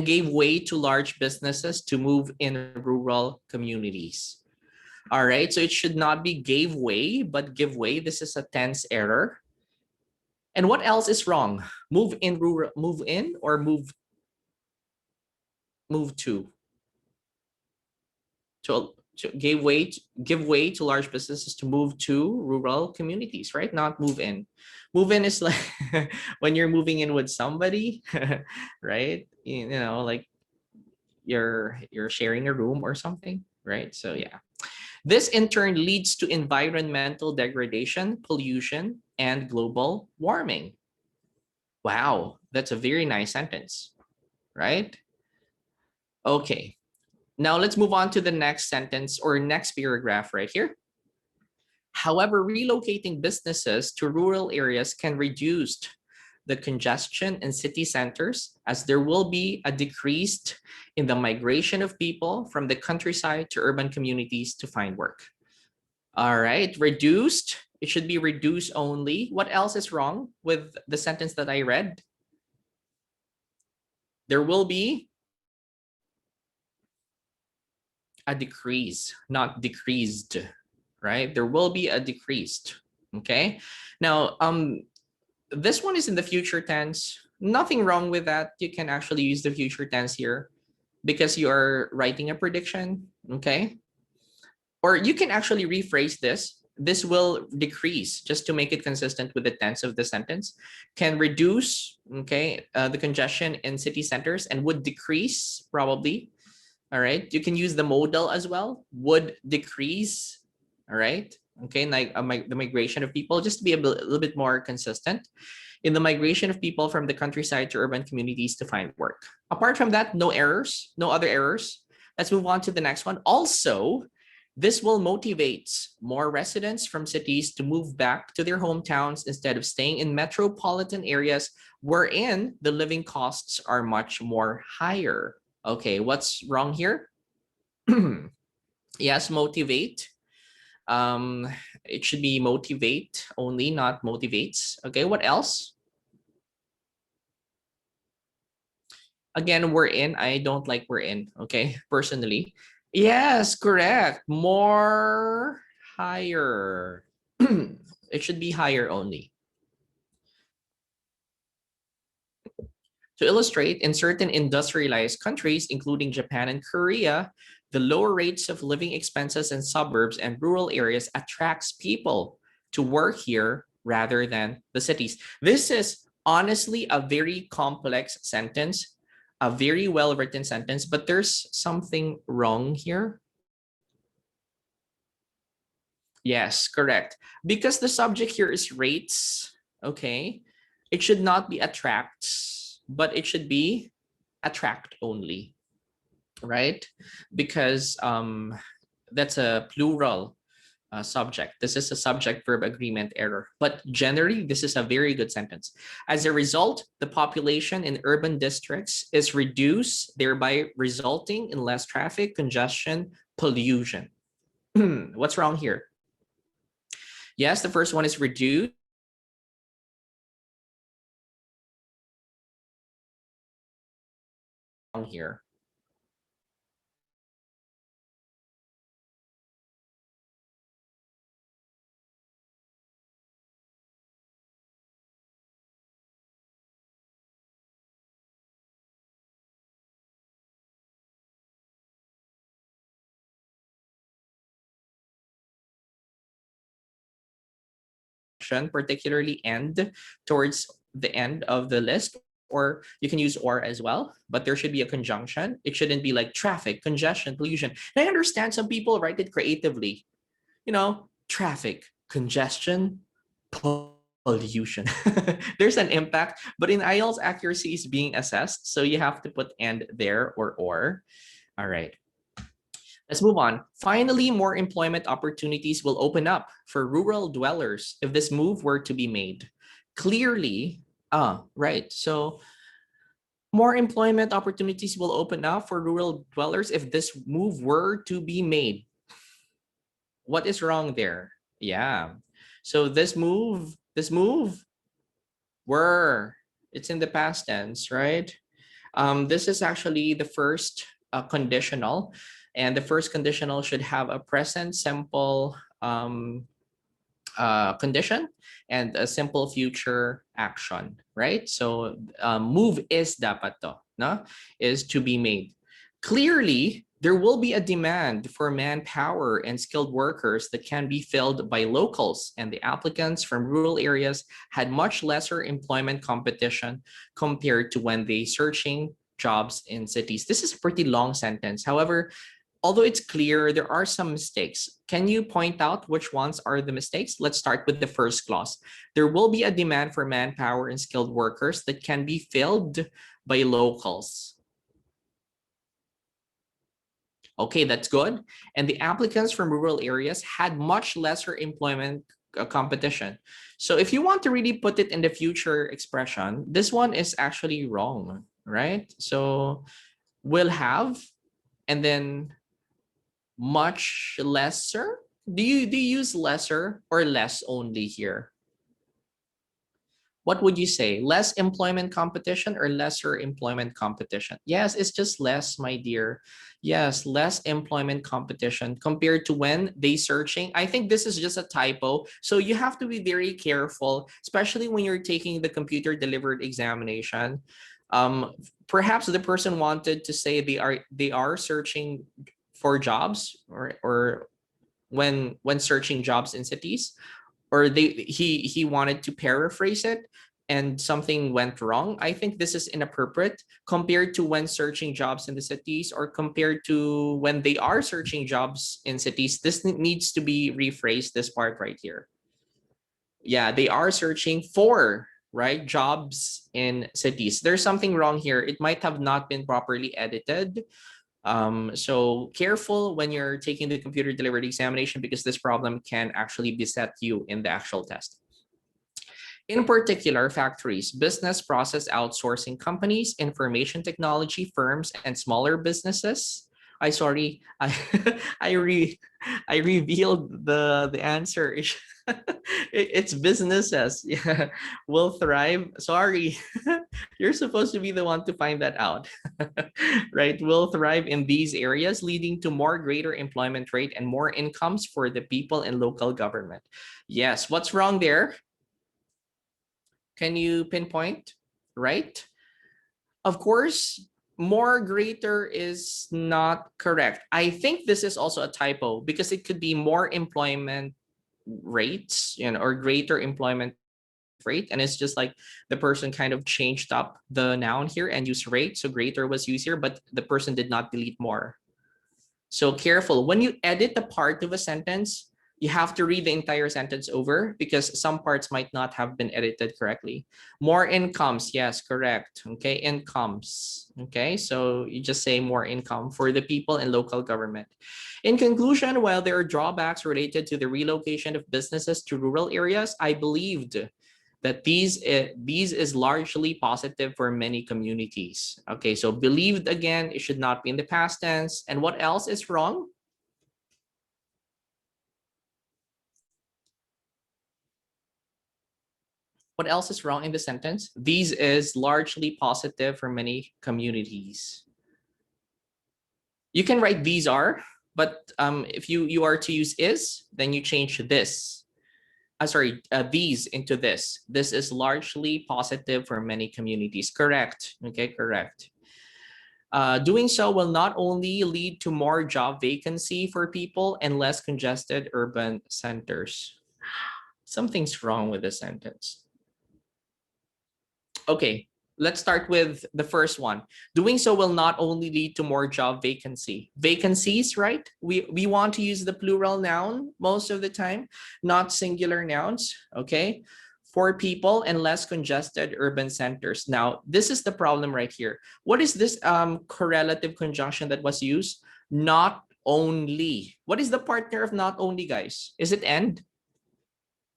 S3: gave way to large businesses to move in rural communities. All right, so it should not be gave way, but give way. This is a tense error. And what else is wrong? Move in, rural, move in, or move to give way to large businesses to move to rural communities, right? Not move in. Move in is like when you're moving in with somebody, right? You know, like you're sharing a room or something, right? So yeah. This in turn leads to environmental degradation, pollution, and global warming. Wow, that's a very nice sentence, right? Okay, now let's move on to the next sentence or next paragraph right here. However, relocating businesses to rural areas can reduce the congestion in city centers, as there will be a decrease in the migration of people from the countryside to urban communities to find work. All right, reduced. It should be reduced only. What else is wrong with the sentence that I read? There will be a decrease, not decreased, right? There will be a decreased. Okay. Now, this one is in the future tense. Nothing wrong with that. You can actually use the future tense here because you are writing a prediction. Okay. Or you can actually rephrase this. This will decrease, just to make it consistent with the tense of the sentence, can reduce, okay, the congestion in city centers and would decrease probably All right. You can use the modal as well. Would decrease. All right. Okay. Like the migration of people, just to be a little bit more consistent in the migration of people from the countryside to urban communities to find work. Apart from that, no errors, no other errors. Let's move on to the next one. Also, this will motivate more residents from cities to move back to their hometowns instead of staying in metropolitan areas wherein the living costs are much more higher. Okay, what's wrong here? Yes, motivate. Um, it should be motivate only, not motivates. Okay, what else? Again, we're in. I don't like we're in. Okay, personally. Yes, correct. More higher. It should be higher only. To illustrate, in certain industrialized countries, including Japan and Korea, the lower rates of living expenses in suburbs and rural areas attracts people to work here rather than the cities. This is honestly a very complex sentence, a very well-written sentence, but there's something wrong here. Yes, correct. Because the subject here is rates, okay? It should not be attracts, but it should be attract only, right? Because that's a plural subject. This is a subject verb agreement error. But generally, this is a very good sentence. As a result, the population in urban districts is reduced, thereby resulting in less traffic, congestion, pollution. What's wrong here? Yes, the first one is reduced. Here. Particularly end towards the end of the list, or you can use or as well, but there should be a conjunction. It shouldn't be like traffic, congestion, pollution. And I understand some people write it creatively, traffic, congestion, pollution. There's an impact, but in IELTS, accuracy is being assessed, so you have to put and there or. All right. Let's move on. Finally, more employment opportunities will open up for rural dwellers if this move were to be made. Clearly, right. So more employment opportunities will open up for rural dwellers if this move were to be made. What is wrong there? Yeah. So this move, were, it's in the past tense, right? This is actually the first conditional, and the first conditional should have a present simple condition and a simple future action, right? So move is dapat to, no? Is to be made. Clearly, there will be a demand for manpower and skilled workers that can be filled by locals, and the applicants from rural areas had much lesser employment competition compared to when they searching jobs in cities. This is a pretty long sentence. However, although it's clear, there are some mistakes. Can you point out which ones are the mistakes? Let's start with the first clause. There will be a demand for manpower and skilled workers that can be filled by locals. Okay, that's good. And the applicants from rural areas had much lesser employment competition. So if you want to really put it in the future expression, this one is actually wrong, right? So will have, and then much lesser. Do you use lesser or less only here? What would you say? Less employment competition or lesser employment competition? Yes, it's just less, my dear. Yes, less employment competition compared to when they searching. I think this is just a typo. So you have to be very careful, especially when you're taking the computer delivered examination. Perhaps the person wanted to say they are searching for jobs, or when searching jobs in cities, or he wanted to paraphrase it and something went wrong, I think this is inappropriate compared to when searching jobs in the cities, or compared to when they are searching jobs in cities. This needs to be rephrased, this part right here. Yeah, they are searching for, right, jobs in cities. There's something wrong here. It might have not been properly edited. So careful when you're taking the computer delivered examination, because this problem can actually beset you in the actual test. In particular, factories, business process outsourcing companies, information technology firms, and smaller businesses. I I revealed the answer. It's businesses. Yeah, will thrive. Sorry, you're supposed to be the one to find that out. Right? Will thrive in these areas, leading to more greater employment rate and more incomes for the people in local government. Yes, what's wrong there? Can you pinpoint? Right? Of course, more greater is not correct. I think this is also a typo, because it could be more employment rates, or greater employment rate. And it's just like the person kind of changed up the noun here and used rate. So greater was used here, but the person did not delete more. So careful. When you edit the part of a sentence, you have to read the entire sentence over, because some parts might not have been edited correctly. More incomes. Yes, correct. Okay, incomes. Okay, so you just say more income for the people in local government. In conclusion, while there are drawbacks related to the relocation of businesses to rural areas, I believed that these is largely positive for many communities. Okay, so believed, again, it should not be in the past tense. And what else is wrong? What else is wrong in the sentence? These is largely positive for many communities. You can write these are, but if you are to use is, then you change this. These into this. This is largely positive for many communities. Correct. Okay, correct. Doing so will not only lead to more job vacancy for people and less congested urban centers. Something's wrong with the sentence. Okay, let's start with the first one. Doing so will not only lead to more job vacancy. Vacancies, right? We want to use the plural noun most of the time, not singular nouns, okay? For people and less congested urban centers. Now, this is the problem right here. What is this correlative conjunction that was used? Not only. What is the partner of not only, guys? Is it and?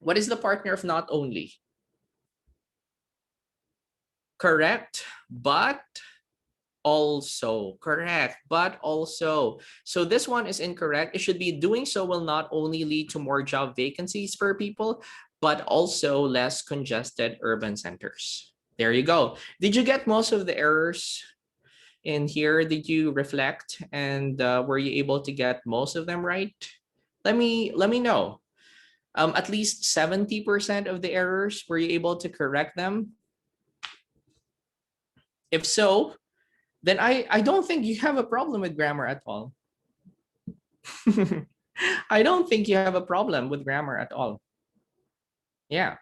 S3: What is the partner of not only? Correct, but also. Correct, but also. So this one is incorrect. It should be doing so will not only lead to more job vacancies for people, but also less congested urban centers. There you go. Did you get most of the errors in here? Did you reflect, and were you able to get most of them right? Let me know. At least 70% of the errors, were you able to correct them? If so, then I don't think you have a problem with grammar at all. I don't think you have a problem with grammar at all. Yeah.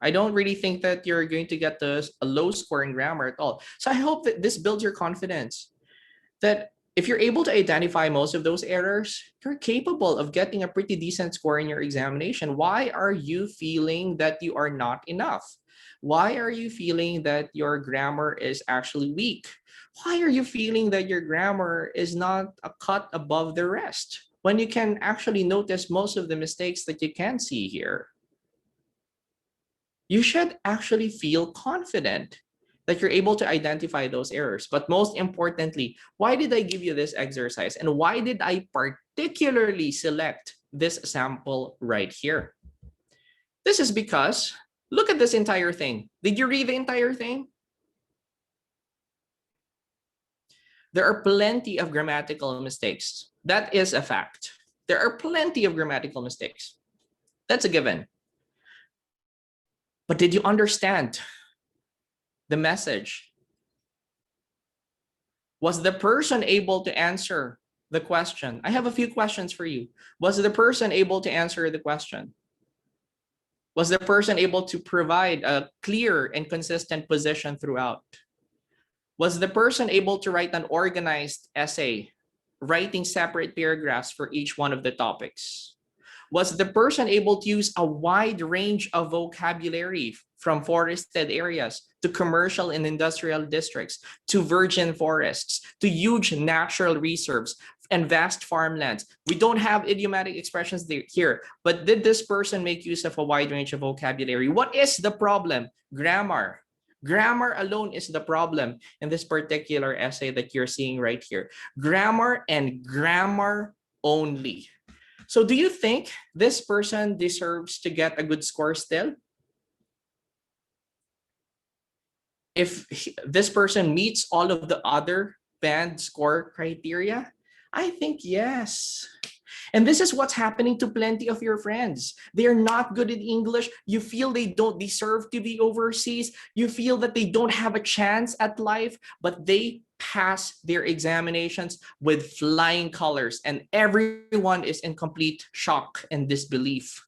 S3: I don't really think that you're going to get a low score in grammar at all. So I hope that this builds your confidence that if you're able to identify most of those errors, you're capable of getting a pretty decent score in your examination. Why are you feeling that you are not enough? Why are you feeling that your grammar is actually weak? Why are you feeling that your grammar is not a cut above the rest when you can actually notice most of the mistakes that you can see here? You should actually feel confident that you're able to identify those errors. But most importantly, why did I give you this exercise? And why did I particularly select this sample right here? This is because, look at this entire thing. Did you read the entire thing? There are plenty of grammatical mistakes. That is a fact. There are plenty of grammatical mistakes. That's a given. But did you understand the message? Was the person able to answer the question? I have a few questions for you. Was the person able to answer the question? Was the person able to provide a clear and consistent position throughout? Was the person able to write an organized essay, writing separate paragraphs for each one of the topics? Was the person able to use a wide range of vocabulary from forested areas to commercial and industrial districts to virgin forests to huge natural reserves and vast farmlands? We don't have idiomatic expressions here, but did this person make use of a wide range of vocabulary? What is the problem? Grammar. Grammar alone is the problem in this particular essay that you're seeing right here. Grammar and grammar only. So do you think this person deserves to get a good score still? If this person meets all of the other band score criteria? I think yes. And this is what's happening to plenty of your friends. They're not good at English. You feel they don't deserve to be overseas. You feel that they don't have a chance at life, but they pass their examinations with flying colors, and everyone is in complete shock and disbelief.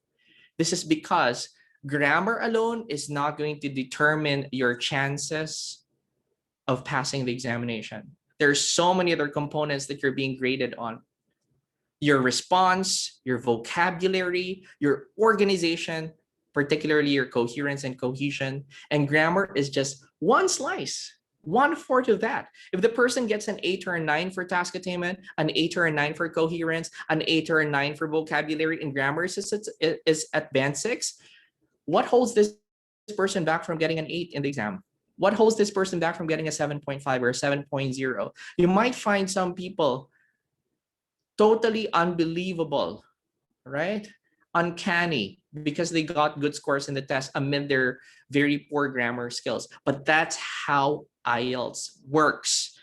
S3: This is because grammar alone is not going to determine your chances of passing the examination. There's so many other components that you're being graded on. Your response, your vocabulary, your organization, particularly your coherence and cohesion, and grammar is just one slice, 1/4 of that. If the person gets an 8 or a 9 for task attainment, an 8 or a 9 for coherence, an 8 or a 9 for vocabulary, and grammar is at band 6, what holds this person back from getting an 8 in the exam? What holds this person back from getting a 7.5 or a 7.0? You might find some people totally unbelievable, right? Uncanny because they got good scores in the test amid their very poor grammar skills. But that's how IELTS works.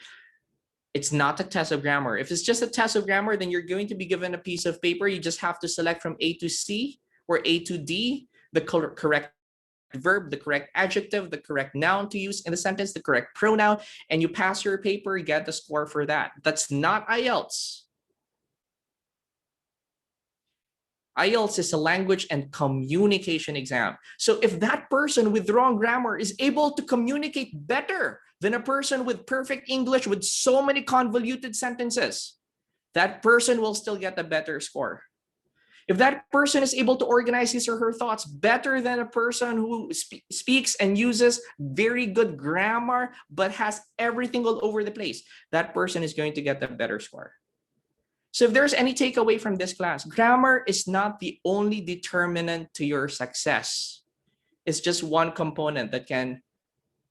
S3: It's not a test of grammar. If it's just a test of grammar, then you're going to be given a piece of paper. You just have to select from A to C or A to D, the correct verb, the correct adjective, the correct noun to use in the sentence, the correct pronoun, and you pass your paper, you get the score for that. That's not IELTS. IELTS is a language and communication exam. So if that person with wrong grammar is able to communicate better than a person with perfect English with so many convoluted sentences, that person will still get a better score. If that person is able to organize his or her thoughts better than a person who speaks and uses very good grammar but has everything all over the place, that person is going to get a better score. So if there's any takeaway from this class, grammar is not the only determinant to your success. It's just one component that can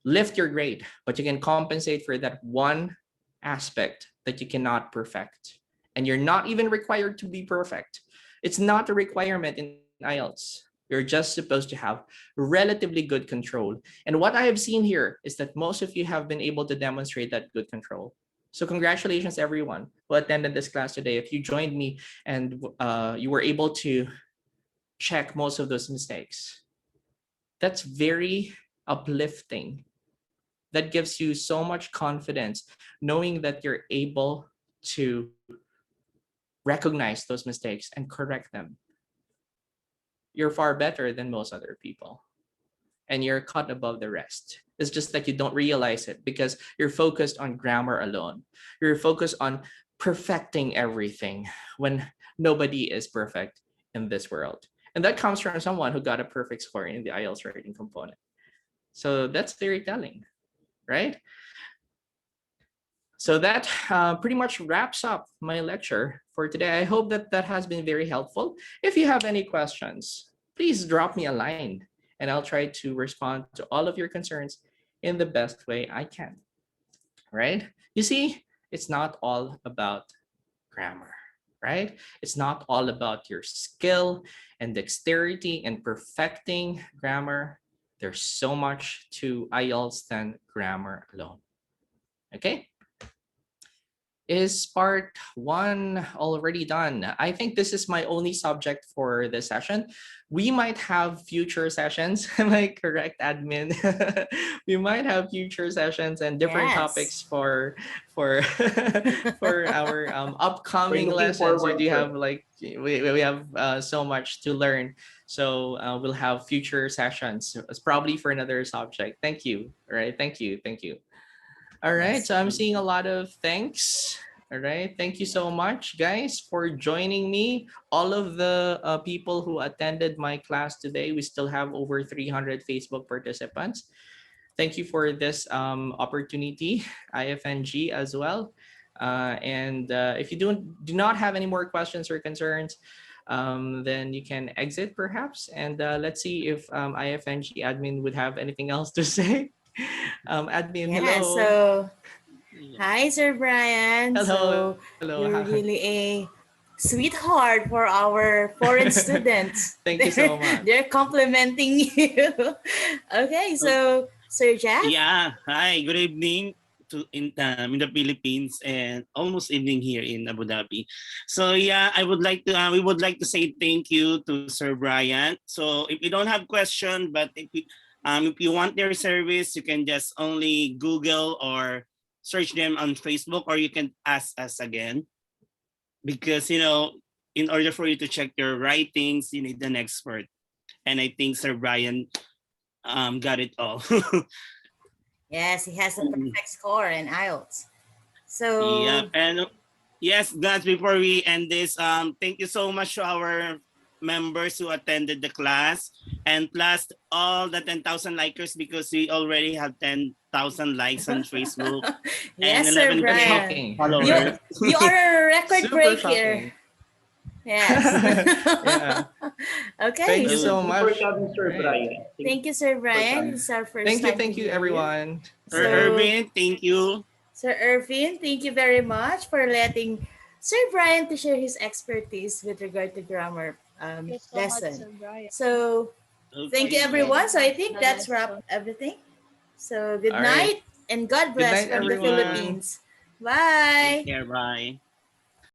S3: lift your grade, but you can compensate for that one aspect that you cannot perfect. And you're not even required to be perfect. It's not a requirement in IELTS. You're just supposed to have relatively good control. And what I have seen here is that most of you have been able to demonstrate that good control. So congratulations, everyone who attended this class today. If you joined me and you were able to check most of those mistakes, that's very uplifting. That gives you so much confidence, knowing that you're able to recognize those mistakes and correct them. You're far better than most other people, and you're cut above the rest. It's just that you don't realize it because you're focused on grammar alone. You're focused on perfecting everything when nobody is perfect in this world. And that comes from someone who got a perfect score in the IELTS writing component. So that's very telling, right? So that pretty much wraps up my lecture for today. I hope that that has been very helpful. If you have any questions, please drop me a line and I'll try to respond to all of your concerns in the best way I can, right? You see, it's not all about grammar, right? It's not all about your skill and dexterity and perfecting grammar. There's so much to IELTS than grammar alone, okay? is part one already done. I think this is my only subject for this session. We might have future sessions. Am I correct, admin? We might have future sessions and different
S1: Yes.
S3: topics for for our
S2: We're
S3: upcoming
S2: looking
S3: lessons. We
S2: forward
S3: do
S2: for it.
S3: have like we have so much to learn. So we'll have future sessions. It's probably for another subject. Thank you. All right. Thank you. Thank you. All right,
S1: Yes.
S3: so I'm seeing a lot of thanks. All right, thank you so much, guys, for joining me. All of the people who attended my class today, we still have over 300 Facebook participants. Thank you for this opportunity, IFNG as well. And if you do not have any more questions or concerns, then you can exit perhaps. And let's see if IFNG admin would have anything else to say. Admin,
S1: Yeah.
S3: hello.
S1: So,
S4: Yeah.
S1: hi, Sir Brian.
S3: Hello,
S1: So,
S3: hello.
S1: you're
S3: Hi.
S1: really a sweetheart for our foreign students.
S3: Thank you so much.
S1: They're complimenting you. Okay.
S4: Oh,
S1: So, Sir Jeff.
S4: yeah. Hi. Good evening in the Philippines and almost evening here in Abu Dhabi. So yeah, I would like to we would like to say thank you to Sir Brian. So if you don't have question, but if you want their service, you can just only Google or search them on Facebook, or you can ask us again because in order for you to check your writings, you need an expert, and I think Sir Brian got it all.
S1: Yes, he has a
S4: Um,
S1: perfect score in IELTS.
S4: yeah,
S1: So,
S4: and yes, guys, before we end this, thank you so much to our members who attended the class, and plus all the 10,000 likers, because we already have 10,000 likes on Facebook and
S1: yes, Sir
S4: 11K
S3: That's
S1: Brian.
S3: shocking.
S1: You
S4: followers.
S1: you are a record
S3: Super
S1: break here.
S3: shocking.
S1: Yes.
S3: Yeah.
S1: Okay.
S3: Thank you
S2: Thank
S3: so
S2: you for
S3: much.
S2: coming, Sir
S3: Right.
S2: Brian. Thank
S1: Thank
S2: you
S1: you, Sir
S2: for
S1: Brian.
S2: coming.
S1: This is our first time to
S3: Thank you,
S1: hear you.
S3: everyone.
S4: Sir
S3: Right.
S1: So,
S4: Irvin, thank you.
S1: Sir Irvin, thank you very much for letting Sir Brian to share his expertise with regard to grammar
S5: Thank you so much,
S1: lesson.
S5: Sir Brian.
S1: So, thank you,
S4: Okay, yeah.
S1: everyone.
S5: Sharing
S1: So, I think
S5: the
S1: that's wrap
S5: lesson.
S1: everything. So, good
S3: All right.
S1: night and God
S3: Good
S1: bless
S3: night,
S1: from the
S3: everyone.
S1: Philippines.
S4: Take
S1: Bye.
S4: care. Bye.